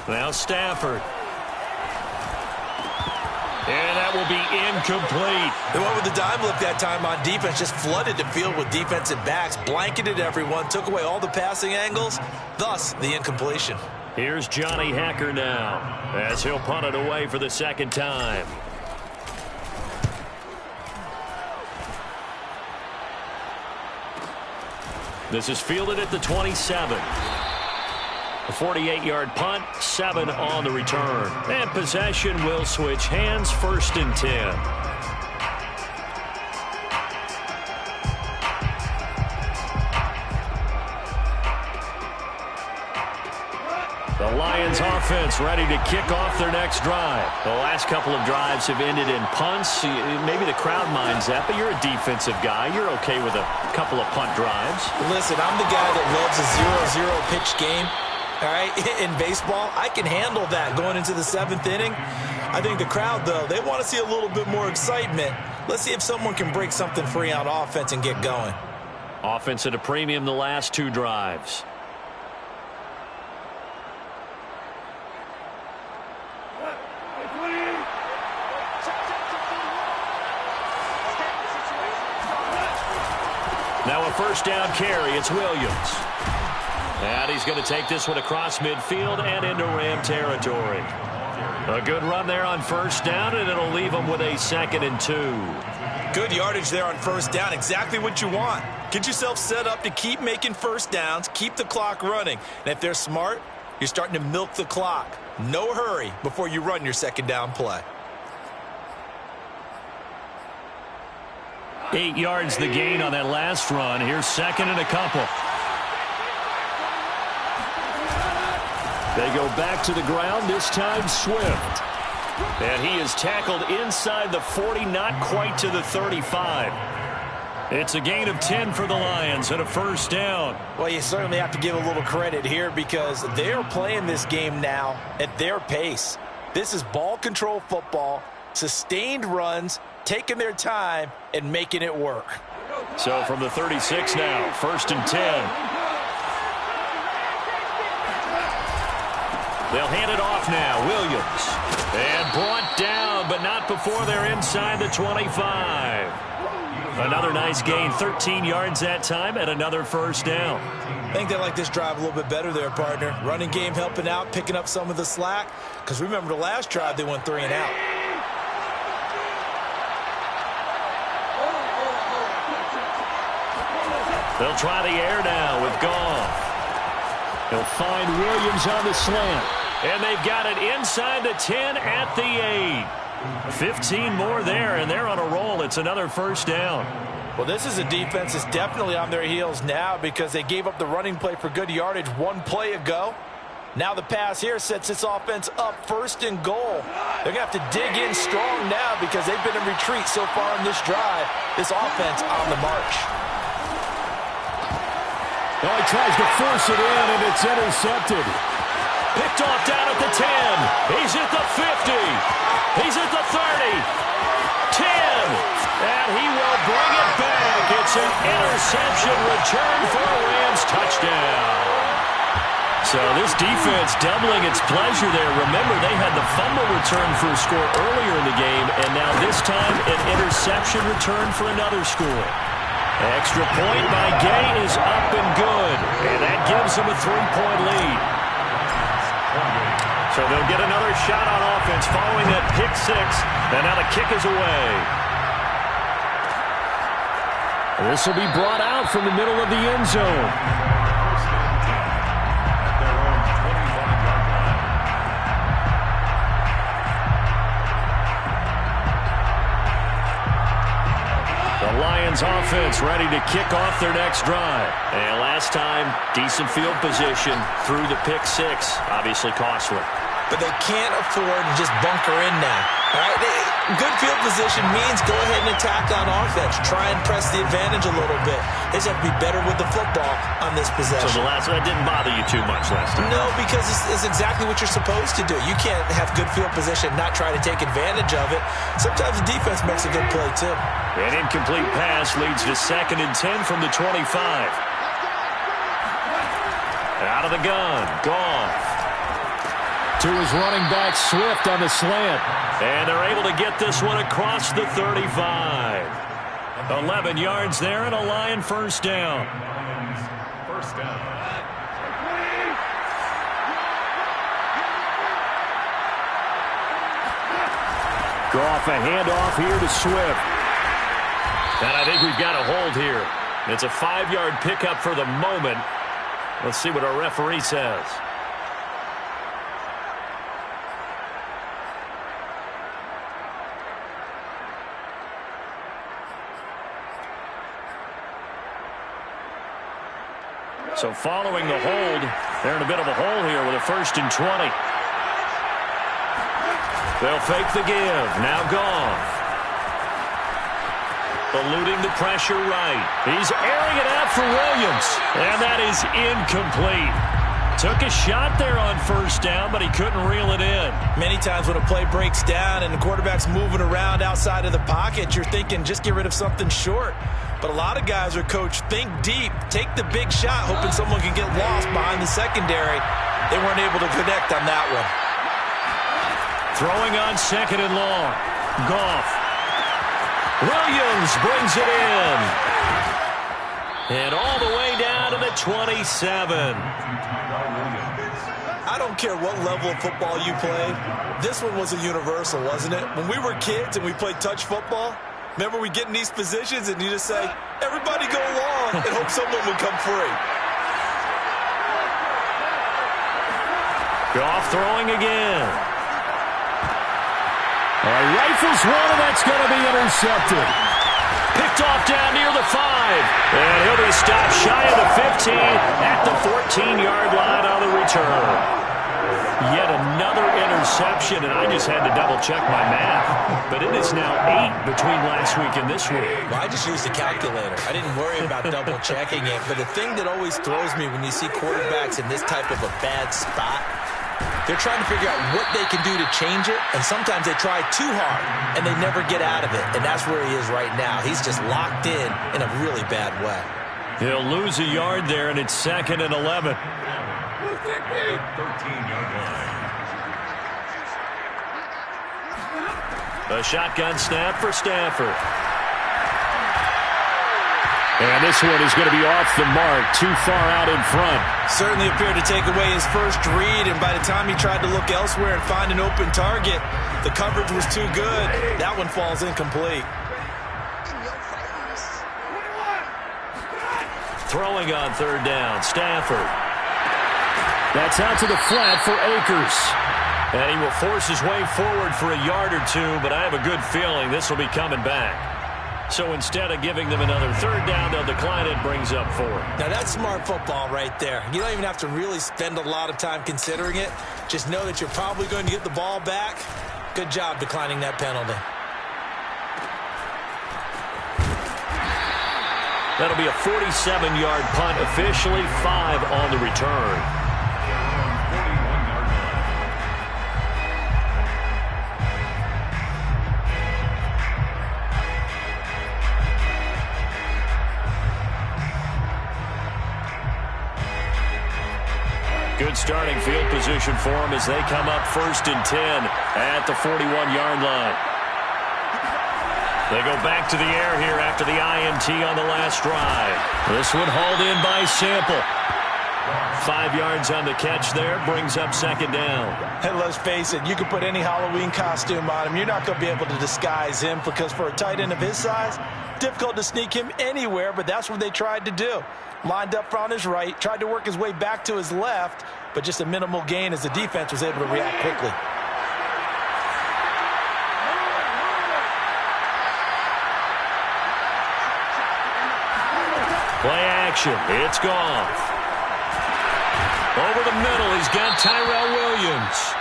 Now Stafford. And that will be incomplete. They went with the dime look that time on defense, just flooded the field with defensive backs, blanketed everyone, took away all the passing angles, thus the incompletion. Here's Johnny Hacker now as he'll punt it away for the second time. This is fielded at the 27. A 48-yard punt, 7 on the return. And possession will switch hands, 1st and 10. The Lions offense ready to kick off their next drive. The last couple of drives have ended in punts. Maybe the crowd minds that, but you're a defensive guy. You're okay with a couple of punt drives. Listen, I'm the guy that loves a 0-0 pitch game. All right, in baseball, I can handle that going into the 7th inning. I think the crowd, though, they want to see a little bit more excitement. Let's see if someone can break something free on offense and get going. Offense at a premium the last 2 drives. Now a 1st down carry. It's Williams. And he's going to take this one across midfield and into Ram territory. A good run there on 1st down, and it'll leave him with a 2nd and 2. Good yardage there on 1st down. Exactly what you want. Get yourself set up to keep making 1st downs, keep the clock running. And if they're smart, you're starting to milk the clock. No hurry before you run your 2nd down play. 8 yards the gain on that last run. Here's 2nd and a couple. They go back to the ground, this time Swift. And he is tackled inside the 40, not quite to the 35. It's a gain of 10 for the Lions and a 1st down. Well, you certainly have to give a little credit here because they're playing this game now at their pace. This is ball control football, sustained runs, taking their time and making it work. So from the 36 now, 1st and 10. They'll hand it off now. Williams. And brought down, but not before they're inside the 25. Another nice gain. 13 yards that time and another 1st down. I think they like this drive a little bit better there, partner. Running game helping out, picking up some of the slack. Because remember the last drive, they went 3 and out. They'll try the air now with Goff. He'll find Williams on the slant. And they've got it inside the 10 at the 8. 15 more there, and they're on a roll. It's another 1st down. Well, this is a defense that's definitely on their heels now because they gave up the running play for good yardage 1 play ago. Now the pass here sets this offense up 1st and goal. They're going to have to dig in strong now because they've been in retreat so far on this drive. This offense on the march. Oh, he tries to force it in, and it's intercepted. Picked off down at the 10. He's at the 50. He's at the 30. 10. And he will bring it back. It's an interception return for a Rams touchdown. So this defense doubling its pleasure there. Remember, they had the fumble return for a score earlier in the game, and now this time an interception return for another score. Extra point by Gay is up and good, and that gives them a 3-point lead. So they'll get another shot on offense following that pick 6, and now the kick is away. This will be brought out from the middle of the end zone. Lions offense ready to kick off their next drive. And last time, decent field position through the pick 6. Obviously costly. But they can't afford to just bunker in now. All right? Good field position means go ahead and attack on offense. Try and press the advantage a little bit. They just have to be better with the football on this possession. So the last one didn't bother you too much last time? No, because it's exactly what you're supposed to do. You can't have good field position and not try to take advantage of it. Sometimes the defense makes a good play, too. An incomplete pass leads to 2nd and 10 from the 25. Out of the gun, Goff. To his running back, Swift on the slant. And they're able to get this one across the 35. 11 yards there and a Lion 1st down. 1st down. Goff, a handoff here to Swift. And I think we've got a hold here. It's a 5-yard pickup for the moment. Let's see what our referee says. So following the hold, they're in a bit of a hole here with a 1st and 20. They'll fake the give. Now Goff. Eluding the pressure right. He's airing it out for Williams. And that is incomplete. Took a shot there on 1st down, but he couldn't reel it in. Many times when a play breaks down and the quarterback's moving around outside of the pocket, you're thinking just get rid of something short. But a lot of guys are coached, think deep, take the big shot, hoping someone can get lost behind the secondary. They weren't able to connect on that one. Throwing on 2nd and long. Goff. Williams brings it in. And all the way down to the 27. I don't care what level of football you played. This one was a universal, wasn't it? When we were kids and we played touch football, remember we get in these positions and you just say, everybody go along and hope someone would come free. Goff throwing again. Rifles one, and that's going to be intercepted. Picked off down near the 5. And he'll be stopped shy of the 15 at the 14-yard line on the return. Yet another interception, and I just had to double-check my math. But it is now 8 between last week and this week. Well, I just used a calculator. I didn't worry about double-checking it. But the thing that always throws me when you see quarterbacks in this type of a bad spot, they're trying to figure out what they can do to change it, and sometimes they try too hard, and they never get out of it, and that's where he is right now. He's just locked in a really bad way. He'll lose a yard there, and it's 2nd and 11. 13-yard line. A shotgun snap for Stafford. And this one is going to be off the mark, too far out in front. Certainly appeared to take away his first read, and by the time he tried to look elsewhere and find an open target, the coverage was too good. That one falls incomplete. Throwing on 3rd down, Stafford. That's out to the flat for Akers. And he will force his way forward for a yard or two, but I have a good feeling this will be coming back. So instead of giving them another 3rd down, they'll decline it, brings up 4. Now that's smart football right there. You don't even have to really spend a lot of time considering it. Just know that you're probably going to get the ball back. Good job declining that penalty. That'll be a 47-yard punt, officially 5 on the return. Good starting field position for them as they come up 1st and 10 at the 41-yard line. They go back to the air here after the INT on the last drive. This one hauled in by Sample. 5 yards on the catch there, brings up 2nd down. And let's face it, you can put any Halloween costume on him. You're not going to be able to disguise him because for a tight end of his size, difficult to sneak him anywhere, but that's what they tried to do. Lined up on his right, tried to work his way back to his left, but just a minimal gain as the defense was able to react quickly. Play action. It's Goff. Over the middle, he's got Tyrell Williams.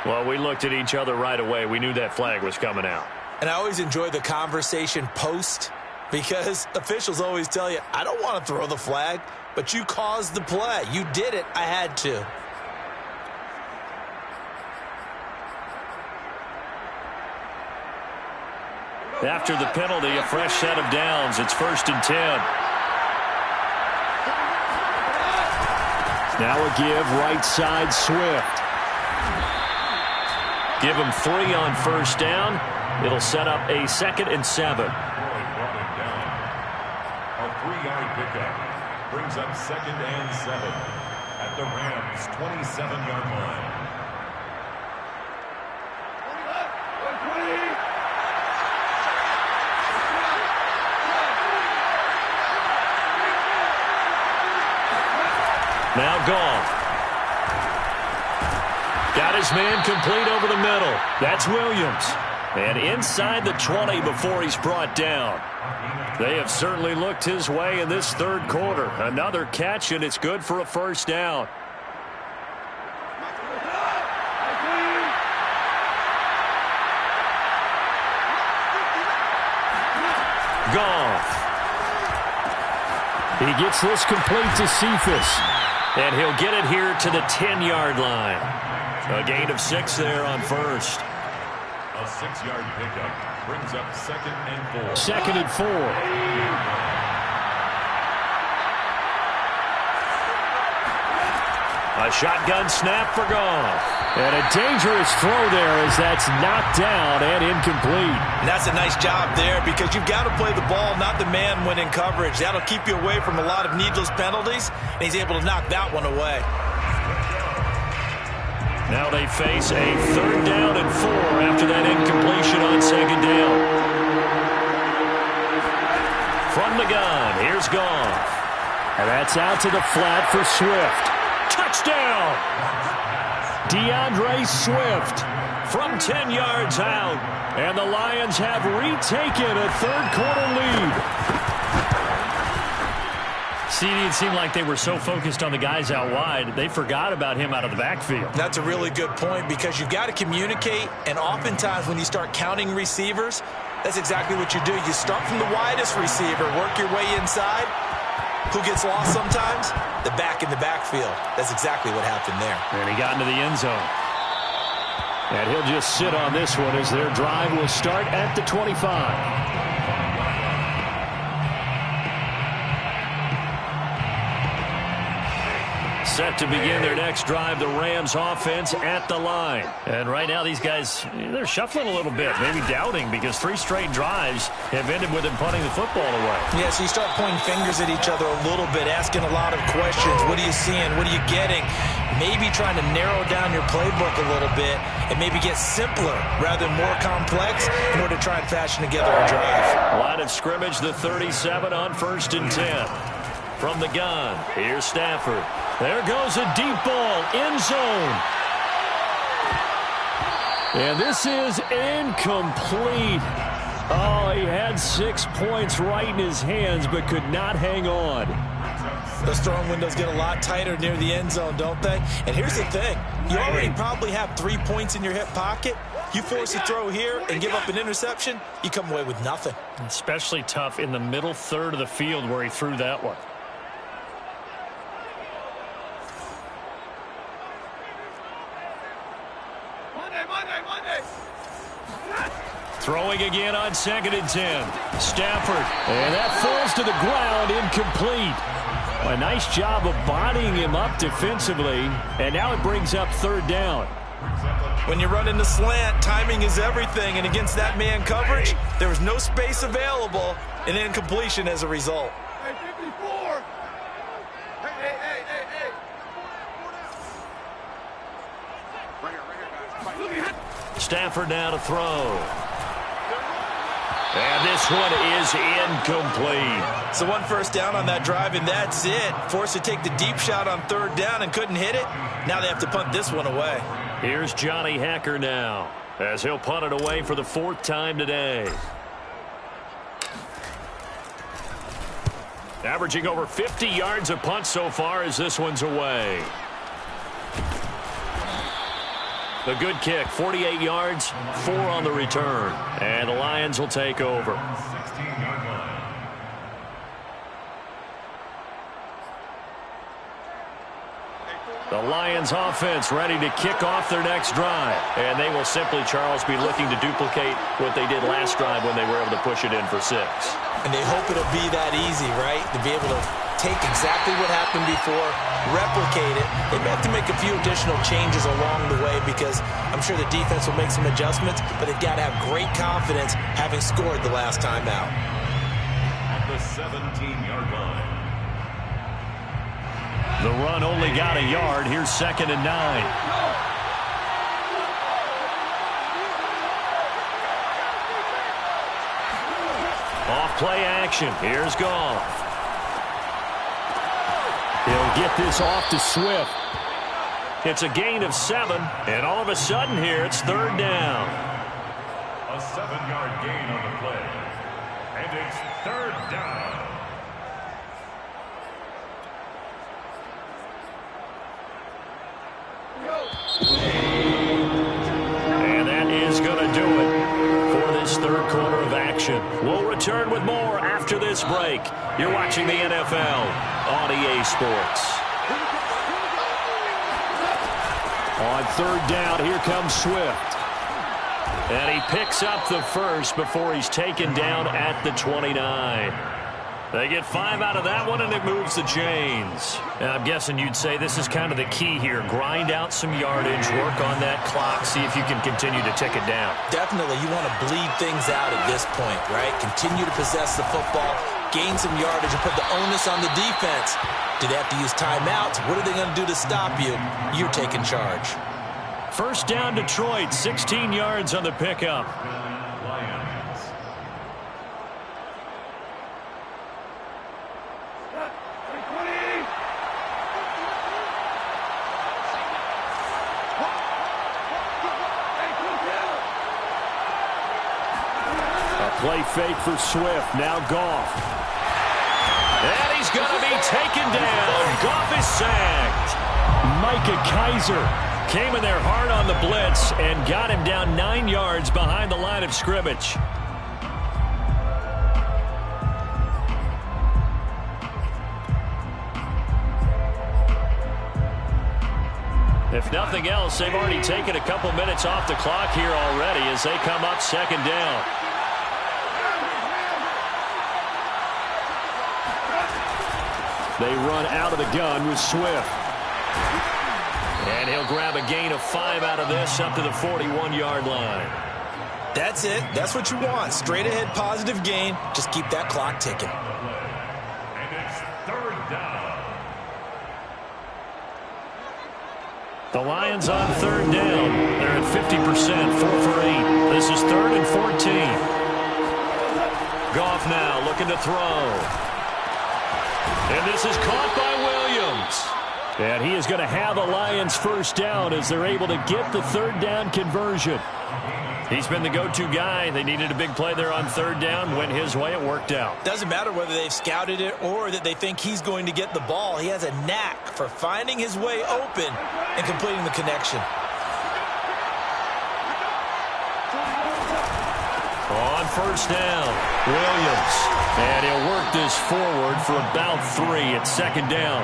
Well, we looked at each other right away. We knew that flag was coming out. And I always enjoy the conversation post because officials always tell you, I don't want to throw the flag, but you caused the play. You did it. I had to. After the penalty, a fresh set of downs. It's 1st and 10. Now a give right side Swift. Give him 3 on 1st down. It'll set up a 2nd and 7. A 3-yard pickup brings up 2nd and 7 at the Rams' 27-yard line. Now Goff. Got his man complete over the middle. That's Williams. And inside the 20 before he's brought down. They have certainly looked his way in this third quarter. Another catch, and it's good for a first down. Goff. He gets this complete to Cephas. And he'll get it here to the 10-yard line. A gain of 6 there on first. A 6-yard pickup brings up 2nd and 4. 2nd and 4. A shotgun snap for Goff. And a dangerous throw there as that's knocked down and incomplete. And that's a nice job there because you've got to play the ball, not the man when in coverage. That'll keep you away from a lot of needless penalties, and he's able to knock that one away. Now they face a 3rd down and 4 after that incompletion on 2nd down. From the gun, here's Goff. And that's out to the flat for Swift. Touchdown! DeAndre Swift from 10 yards out. And the Lions have retaken a third-quarter lead. It seemed like they were so focused on the guys out wide, they forgot about him out of the backfield. That's a really good point because you've got to communicate, and oftentimes when you start counting receivers, that's exactly what you do. You start from the widest receiver, work your way inside. Who gets lost sometimes? The back in the backfield. That's exactly what happened there. And he got into the end zone. And he'll just sit on this one as their drive will start at the 25. Set to begin their next drive, the Rams offense at the line. And right now these guys, they're shuffling a little bit, maybe doubting because 3 straight drives have ended with them punting the football away. Yeah, so you start pointing fingers at each other a little bit, asking a lot of questions. What are you seeing? What are you getting? Maybe trying to narrow down your playbook a little bit and maybe get simpler rather than more complex in order to try and fashion together a drive. Line of scrimmage, the 37 on 1st and 10. From the gun, here's Stafford. There goes a deep ball, end zone. And this is incomplete. Oh, he had 6 points right in his hands, but could not hang on. Those throwing windows get a lot tighter near the end zone, don't they? And here's the thing. You already probably have 3 points in your hip pocket. You force a throw here and give up an interception, you come away with nothing. Especially tough in the middle third of the field where he threw that one. Throwing again on 2nd and 10. Stafford. And that falls to the ground, incomplete. A nice job of bodying him up defensively. And now it brings up 3rd down. When you run in the slant, timing is everything. And against that man coverage, there was no space available. And incompletion as a result. Hey, 54. Hey. Right here, guys. Stafford now to throw. And this one is incomplete. So 1 first down on that drive, and that's it. Forced to take the deep shot on 3rd down and couldn't hit it. Now they have to punt this one away. Here's Johnny Hacker now as he'll punt it away for the 4th time today. Averaging over 50 yards a punt so far as this one's away. The good kick, 48 yards, 4 on the return. And the Lions will take over. 16-yard line. The Lions offense ready to kick off their next drive. And they will simply, Charles, be looking to duplicate what they did last drive when they were able to push it in for 6. And they hope it'll be that easy, right? To be able to take exactly what happened before, replicate it. They may have to make a few additional changes along the way because I'm sure the defense will make some adjustments, but they've got to have great confidence having scored the last time out. At the 17-yard line. The run only got a yard. Here's 2nd and 9. Off play action. Here's Goff. He'll get this off to Swift. It's a gain of 7, and all of a sudden here it's third down. A 7-yard gain on the play. And it's third down. And that is going to do it for this third quarter of action. We'll return with more after this break. You're watching the NFL on EA Sports. On third down, here comes Swift. And he picks up the first before he's taken down at the 29. They get 5 out of that one, and it moves the chains. Now, I'm guessing you'd say this is kind of the key here. Grind out some yardage, work on that clock, see if you can continue to tick it down. Definitely, you want to bleed things out at this point, right? Continue to possess the football, gain some yardage, and put the onus on the defense. Do they have to use timeouts? What are they going to do to stop you? You're taking charge. First down, Detroit, 16 yards on the pickup. Play fake for Swift. Now Goff. And he's going to be taken down. Goff is sacked. Micah Kiser came in there hard on the blitz and got him down 9 yards behind the line of scrimmage. If nothing else, they've already taken a couple minutes off the clock here already as they come up second down. They run out of the gun with Swift. And he'll grab a gain of 5 out of this up to the 41-yard line. That's it. That's what you want. Straight ahead positive gain. Just keep that clock ticking. And it's third down. The Lions on third down. They're at 50%, 4 for 8. This is 3rd and 14. Goff now looking to throw. And this is caught by Williams. And he is going to have a Lions first down as they're able to get the third down conversion. He's been the go-to guy. They needed a big play there on third down. Went his way. It worked out. Doesn't matter whether they've scouted it or that they think he's going to get the ball. He has a knack for finding his way open and completing the connection. On first down, Williams. And he'll work this forward for about 3 at second down.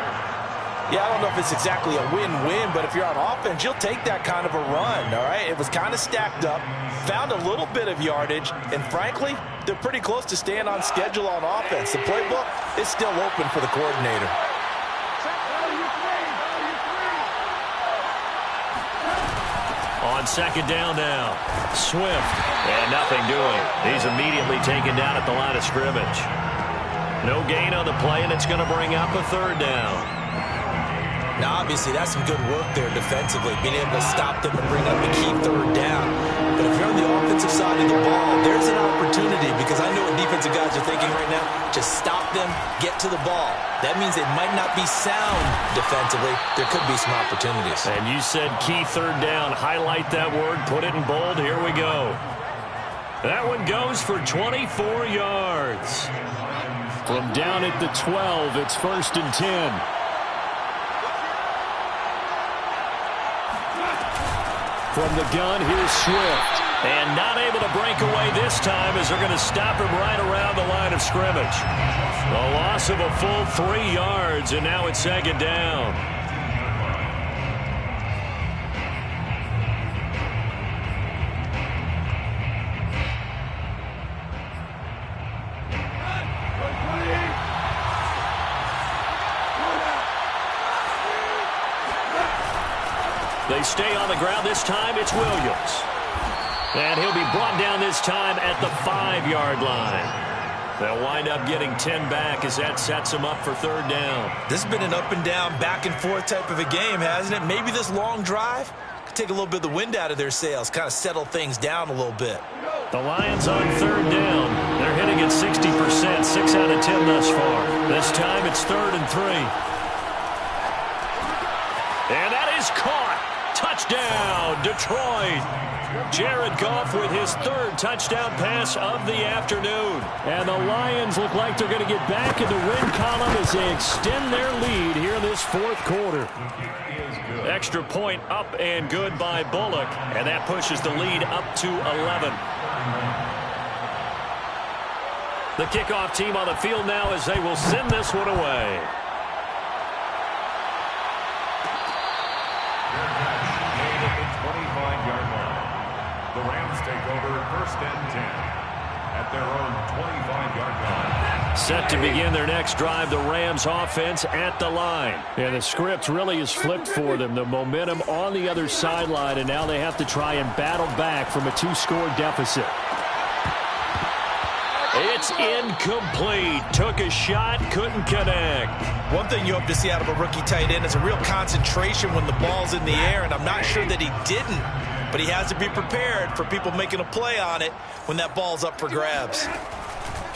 Yeah, I don't know if it's exactly a win-win, but if you're on offense, you'll take that kind of a run, all right? It was kind of stacked up, found a little bit of yardage, and frankly, they're pretty close to staying on schedule on offense. The playbook is still open for the coordinator. On second down now, Swift, and nothing doing. He's immediately taken down at the line of scrimmage. No gain on the play, and it's going to bring up a third down. Now, obviously, that's some good work there defensively, being able to stop them and bring up a key third down. But if you're on the offensive side of the ball, there's an opportunity, because I know what defensive guys are thinking right now. Just stop them, get to the ball. That means it might not be sound defensively. There could be some opportunities. And you said key third down. Highlight that word, put it in bold. Here we go. That one goes for 24 yards. From down at the 12, it's 1st and 10. From the gun, here's Swift. And not able to break away this time as they're going to stop him right around the line of scrimmage. A loss of a full 3 yards, and now it's second down. They stay on the ground. This time it's Williams. And he'll be brought down this time at the 5-yard line. They'll wind up getting 10 back as that sets them up for third down. This has been an up and down, back and forth type of a game, hasn't it? Maybe this long drive could take a little bit of the wind out of their sails, kind of settle things down a little bit. The Lions on third down. They're hitting at 60%, 6 out of 10 thus far. This time it's 3rd and 3. is caught. Touchdown, Detroit. Jared Goff with his third touchdown pass of the afternoon. And the Lions look like they're going to get back in the win column as they extend their lead here in this fourth quarter. Extra point up and good by Bullock, and that pushes the lead up to 11. The kickoff team on the field now as they will send this one away. The Rams take over first and 10 at their own 25-yard line. Set to begin their next drive, the Rams offense at the line. And the script really is flipped for them. The momentum on the other sideline, and now they have to try and battle back from a 2-score deficit. It's incomplete. Took a shot, couldn't connect. One thing you hope to see out of a rookie tight end is a real concentration when the ball's in the air, and I'm not sure that he didn't. But he has to be prepared for people making a play on it when that ball's up for grabs.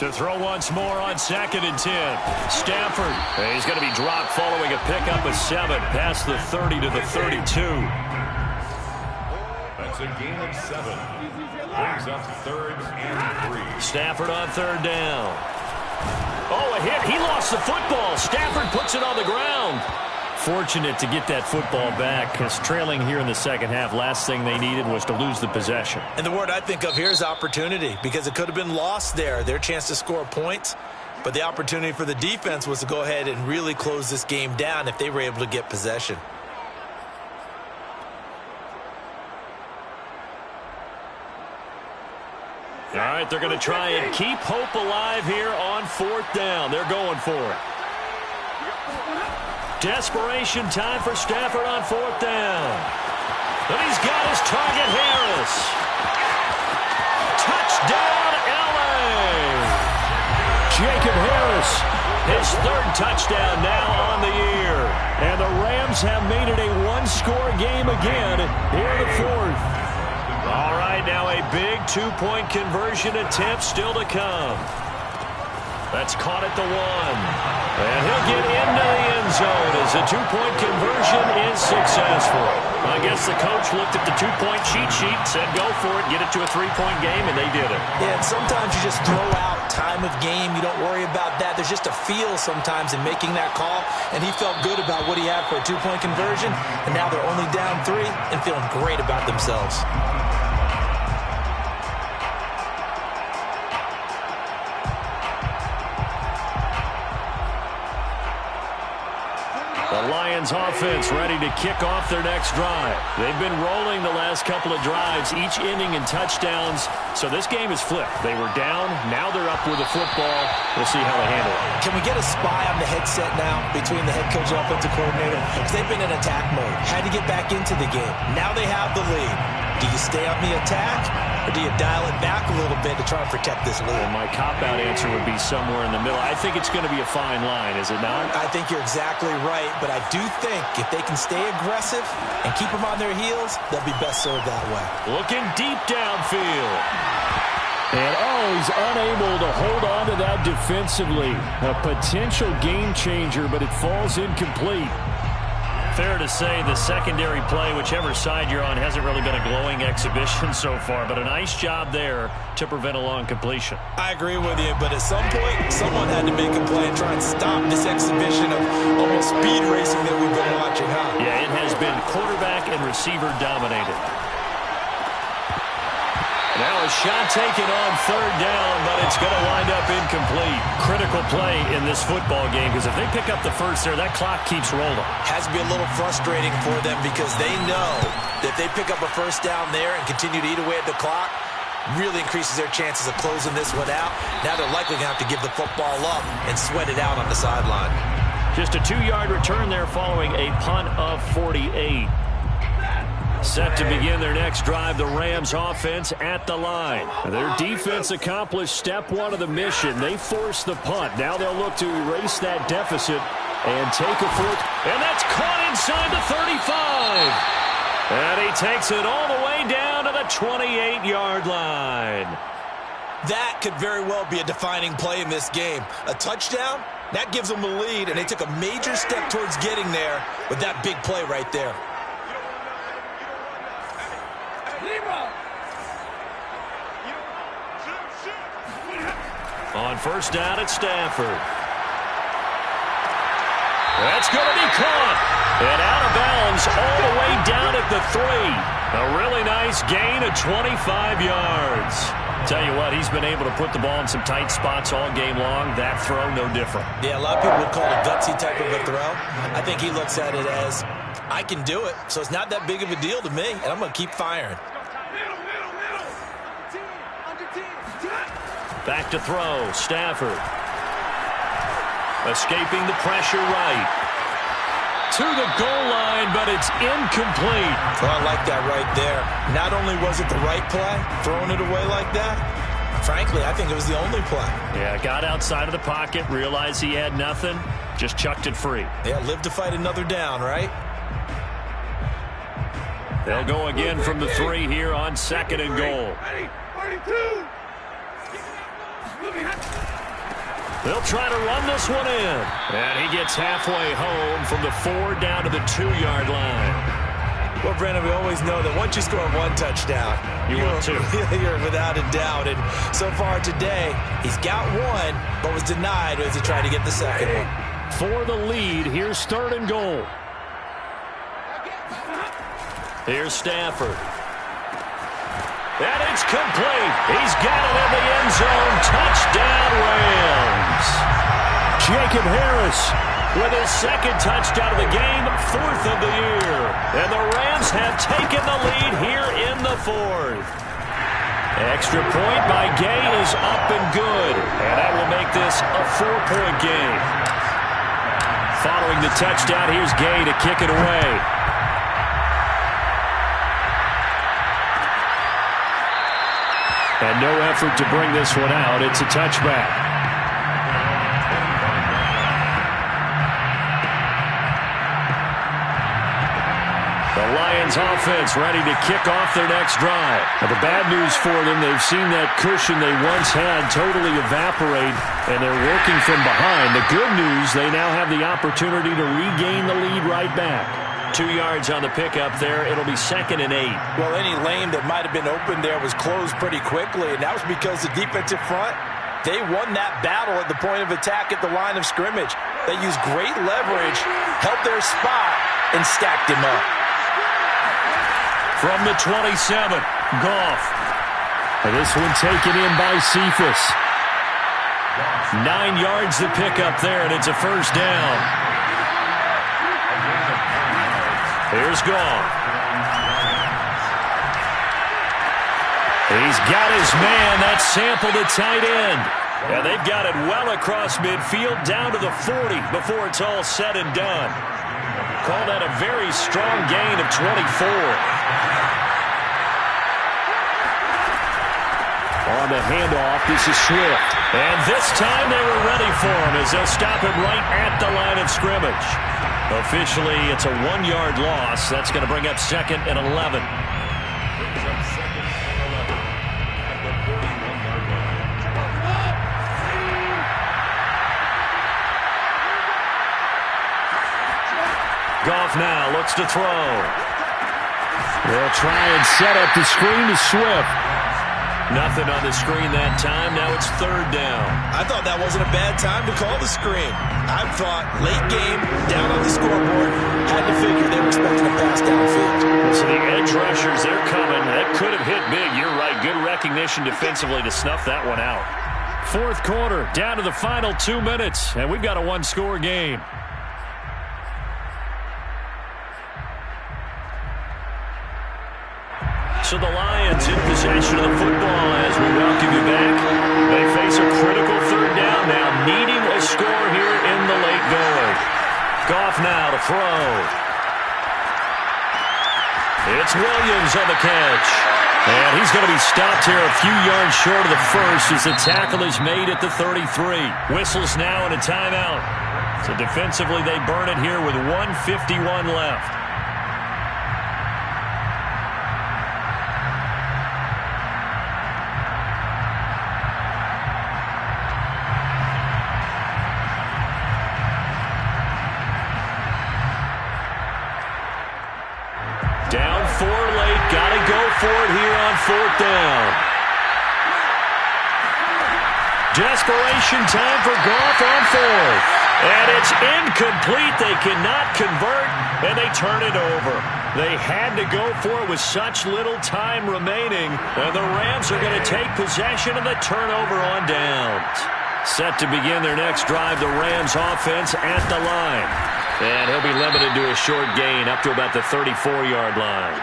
To throw once more on 2nd and 10. Stafford. He's going to be dropped following a pickup of 7 past the 30 to the 32. That's a gain of 7. Brings up 3rd and 3. Stafford on 3rd down. Oh, a hit. He lost the football. Stafford puts it on the ground. Fortunate to get that football back, because trailing here in the second half, last thing they needed was to lose the possession. And the word I think of here is opportunity, because it could have been lost there, their chance to score points. But the opportunity for the defense was to go ahead and really close this game down if they were able to get possession. All right, they're going to try and keep hope alive here on 4th down. They're going for it. Desperation time for Stafford on 4th down. And he's got his target, Harris. Touchdown, L.A. Jacob Harris, his 3rd touchdown now on the year. And the Rams have made it a 1-score game again here in the 4th. All right, now a big 2-point conversion attempt still to come. That's caught at the 1. And he'll get into the end zone as the 2-point conversion is successful. I guess the coach looked at the 2-point cheat sheet, said go for it, get it to a 3-point game, and they did it. Yeah, and sometimes you just throw out time of game. You don't worry about that. There's just a feel sometimes in making that call, and he felt good about what he had for a 2-point conversion, and now they're only down 3 and feeling great about themselves. The Lions offense ready to kick off their next drive. They've been rolling the last couple of drives, each ending in touchdowns. So this game is flipped. They were down. Now they're up with the football. We'll see how they handle it. Can we get a spy on the headset now between the head coach and offensive coordinator? Because they've been in attack mode. Had to get back into the game. Now they have the lead. Do you stay on the attack, or do you dial it back a little bit to try and protect this lead? Well, my cop-out answer would be somewhere in the middle. I think it's going to be a fine line, is it not? I think you're exactly right, but I do think if they can stay aggressive and keep them on their heels, they'll be best served that way. Looking deep downfield. And, he's unable to hold on to that defensively. A potential game changer, but it falls incomplete. Fair to say the secondary play, whichever side you're on, hasn't really been a glowing exhibition so far, but a nice job there to prevent a long completion. I agree with you, but at some point, someone had to make a play and try and stop this exhibition of almost speed racing that we've been watching, huh? Yeah, it has been quarterback and receiver dominated. Now a shot taken on 3rd down, but it's going to wind up incomplete. Critical play in this football game, because if they pick up the first there, that clock keeps rolling. Has to be a little frustrating for them because they know that if they pick up a first down there and continue to eat away at the clock, really increases their chances of closing this one out. Now they're likely going to have to give the football up and sweat it out on the sideline. Just a 2-yard return there following a punt of 48. Set to begin their next drive, the Rams offense at the line. Their defense accomplished step 1 of the mission. They forced the punt. Now they'll look to erase that deficit and take a 4th. And that's caught inside the 35. And he takes it all the way down to the 28-yard line. That could very well be a defining play in this game. A touchdown, that gives them the lead, and they took a major step towards getting there with that big play right there. On first down at Stafford. That's going to be caught. And out of bounds all the way down at the 3. A really nice gain of 25 yards. Tell you what, he's been able to put the ball in some tight spots all game long. That throw, no different. Yeah, a lot of people would call it a gutsy type of a throw. I think he looks at it as, I can do it, so it's not that big of a deal to me, and I'm going to keep firing. Back to throw, Stafford. Escaping the pressure right. To the goal line, but it's incomplete. Well, I like that right there. Not only was it the right play, throwing it away like that, frankly, I think it was the only play. Yeah, got outside of the pocket, realized he had nothing, just chucked it free. Yeah, live to fight another down, right? They'll go again from the 3 here on 2nd and goal. They'll try to run this one in. And he gets halfway home from the 4 down to the 2-yard line. Well, Brandon, we always know that once you score 1 touchdown, you're without a doubt. And so far today, he's got 1, but was denied as he tried to get the second one. For the lead, here's 3rd and goal. Here's Stafford. And it's complete. He's got it in the end zone. Touchdown, Rams. Jacob Harris with his 2nd touchdown of the game, 4th of the year. And the Rams have taken the lead here in the 4th. Extra point by Gay is up and good. And that will make this a 4-point game. Following the touchdown, here's Gay to kick it away. And no effort to bring this one out. It's a touchback. The Lions offense ready to kick off their next drive. Now, the bad news for them, they've seen that cushion they once had totally evaporate, and they're working from behind. The good news, they now have the opportunity to regain the lead right back. 2 yards on the pickup there. It'll be 2nd and 8. Well, any lane that might have been open there was closed pretty quickly, and that was because the defensive front, they won that battle at the point of attack at the line of scrimmage. They used great leverage, held their spot, and stacked him up. From the 27, Goff. And this one taken in by Cephas. 9 yards to pick up there, and it's a first down. Here's Goff. He's got his man. That's Sample, the tight end. And they've got it well across midfield down to the 40 before it's all said and done. Call that a very strong gain of 24. On the handoff, this is Swift. And this time they were ready for him as they'll stop him right at the line of scrimmage. Officially, it's a 1-yard loss. That's going to bring up 2nd and 11. Brings up 2nd and 11 at the 41-yard line. Goff now looks to throw. They'll try and set up the screen to Swift. Nothing on the screen that time. Now it's 3rd down. I thought that wasn't a bad time to call the screen. I thought late game, down on the scoreboard, had to figure they were expecting a pass downfield. So the edge rushers, they're coming. That could have hit big. You're right. Good recognition defensively to snuff that one out. 4th quarter, down to the final 2 minutes, and we've got a 1-score game. So the Lions in possession of the football as we welcome you back. They face a critical 3rd down now, needing a score here in the late going. Goff now to throw. It's Williams on the catch. And he's going to be stopped here a few yards short of the first as the tackle is made at the 33. Whistles now and a timeout. So defensively they burn it here with 1:51 left. Down 4 late, got to go for it here on 4th down. Desperation time for Goff on 4th. And it's incomplete. They cannot convert, and they turn it over. They had to go for it with such little time remaining, and the Rams are going to take possession of the turnover on downs. Set to begin their next drive, the Rams offense at the line. And he'll be limited to a short gain up to about the 34-yard line.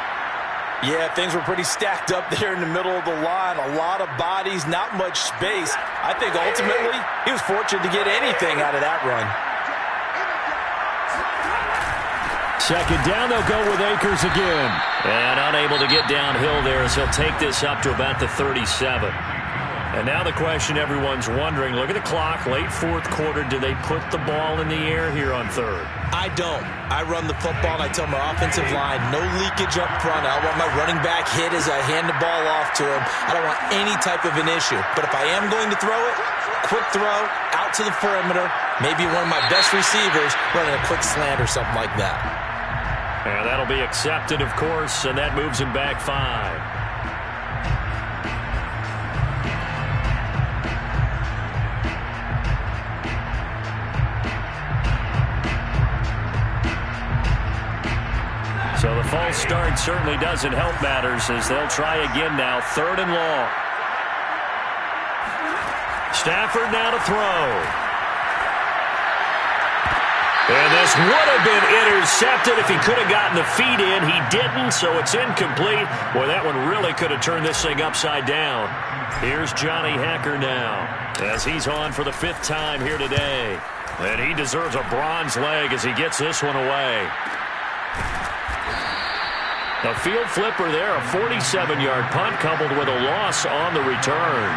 Yeah, things were pretty stacked up there in the middle of the line. A lot of bodies, not much space. I think ultimately he was fortunate to get anything out of that run. Second down, they'll go with Akers again. And unable to get downhill there as he'll take this up to about the 37. And now the question everyone's wondering, look at the clock, late 4th quarter, do they put the ball in the air here on 3rd? I don't. I run the football, and I tell my offensive line, no leakage up front. I don't want my running back hit as I hand the ball off to him. I don't want any type of an issue. But if I am going to throw it, quick throw, out to the perimeter, maybe one of my best receivers running a quick slant or something like that. And that'll be accepted, of course, and that moves him back 5. So the false start certainly doesn't help matters as they'll try again now, 3rd and long. Stafford now to throw. And this would have been intercepted if he could have gotten the feet in. He didn't, so it's incomplete. Boy, that one really could have turned this thing upside down. Here's Johnny Hekker now as he's on for the 5th time here today. And he deserves a bronze leg as he gets this one away. A field flipper there, a 47-yard punt coupled with a loss on the return.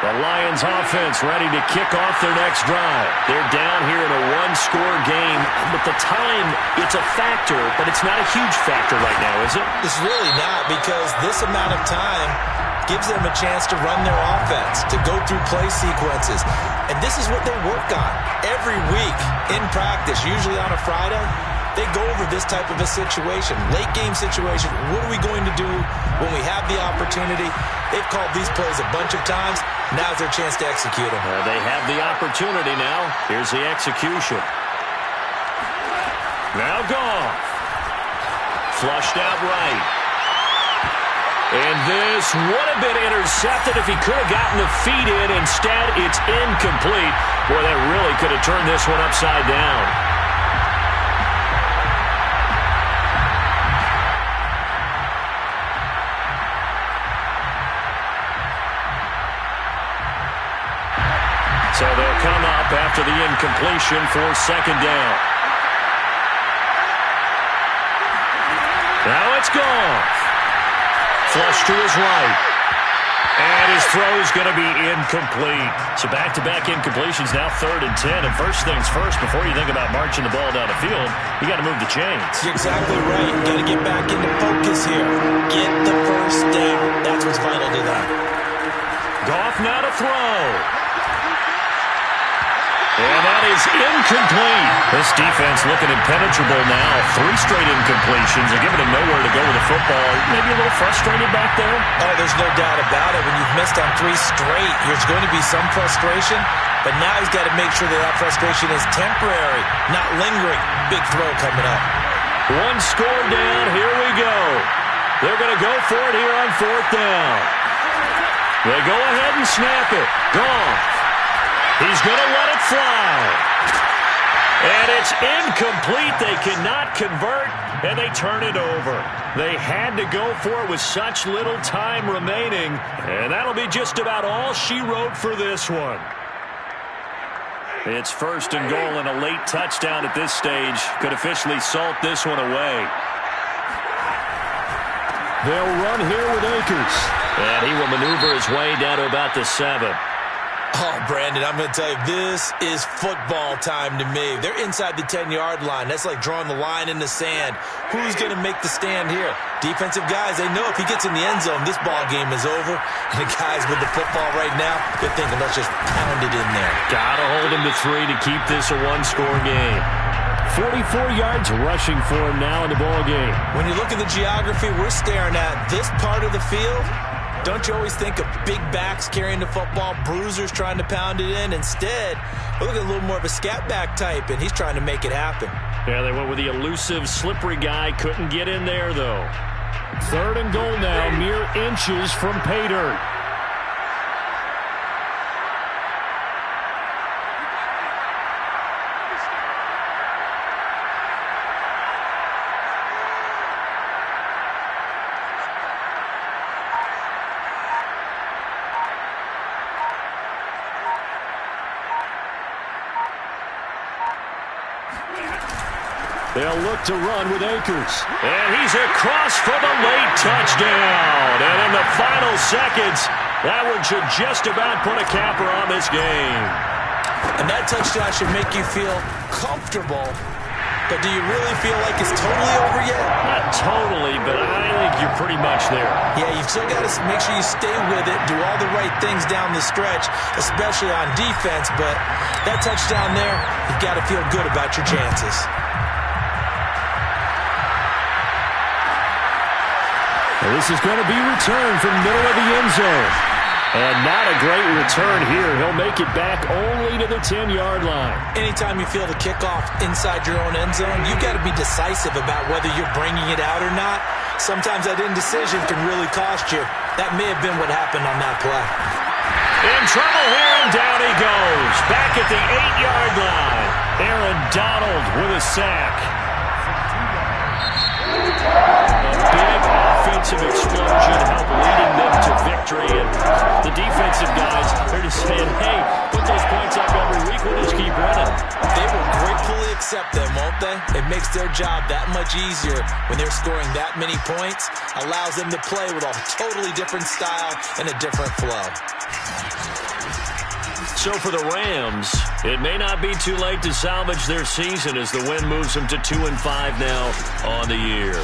The Lions offense ready to kick off their next drive. They're down here in a one-score game, but the time, it's a factor, but it's not a huge factor right now, is it? It's really not, because this amount of time gives them a chance to run their offense, to go through play sequences. And this is what they work on every week in practice, usually on a Friday. They go over this type of a situation, late game situation. What are we going to do when we have the opportunity? They've called these plays a bunch of times. Now's their chance to execute them. They have the opportunity now. Here's the execution. Now Goff. Flushed out right. And this would have been intercepted if he could have gotten the feet in. Instead, it's incomplete. Boy, that really could have turned this one upside down. So they'll come up after the incompletion for 2nd down. Now it's Goff. Flush to his right. And his throw's going to be incomplete. So back-to-back incompletions, now 3rd and 10. And first things first, before you think about marching the ball down the field, you got to move the chains. You're exactly right. You got to get back into focus here. Get the first down. That's what's vital to them. Goff now to throw. And that is incomplete. This defense looking impenetrable now. 3 straight incompletions. They're giving him nowhere to go with the football. Maybe a little frustrated back there? Oh, there's no doubt about it. When you've missed on 3 straight, there's going to be some frustration. But now he's got to make sure that frustration is temporary, not lingering. Big throw coming up. 1 score down. Here we go. They're going to go for it here on 4th down. They go ahead and snap it. Goff. He's going to let it fly. And it's incomplete. They cannot convert, and they turn it over. They had to go for it with such little time remaining, and that'll be just about all she wrote for this one. It's 1st and goal, and a late touchdown at this stage could officially salt this one away. They'll run here with Akers. And he will maneuver his way down to about the 7. Oh, Brandon, I'm going to tell you, this is football time to me. They're inside the 10-yard line. That's like drawing the line in the sand. Who's going to make the stand here? Defensive guys, they know if he gets in the end zone, this ball game is over. And the guys with the football right now, they're thinking, let's just pound it in there. Got to hold him to 3 to keep this a one-score game. 44 yards rushing for him now in the ball game. When you look at the geography we're staring at, this part of the field, don't you always think of big backs carrying the football, bruisers trying to pound it in? Instead, we're looking at a little more of a scat back type, and he's trying to make it happen. Yeah, they went with the elusive, slippery guy. Couldn't get in there, though. 3rd and goal now, mere inches from pay dirt. They'll look to run with Akers. And he's across for the late touchdown. And in the final seconds, that one should just about put a capper on this game. And that touchdown should make you feel comfortable. But do you really feel like it's totally over yet? Not totally, but I think you're pretty much there. Yeah, you've still got to make sure you stay with it, do all the right things down the stretch, especially on defense. But that touchdown there, you've got to feel good about your chances. Well, this is going to be returned from middle of the end zone. And not a great return here. He'll make it back only to the 10-yard line. Anytime you feel the kickoff inside your own end zone, you've got to be decisive about whether you're bringing it out or not. Sometimes that indecision can really cost you. That may have been what happened on that play. In trouble here, and down he goes. Back at the 8-yard line. Aaron Donald with a sack. A big offensive explosion helped leading them to victory. And the defensive guys, they're just saying, hey, put those points up every week. We'll just keep running. They will gratefully accept them, won't they? It makes their job that much easier when they're scoring that many points. Allows them to play with a totally different style and a different flow. So for the Rams, it may not be too late to salvage their season as the win moves them to 2-5 now on the year.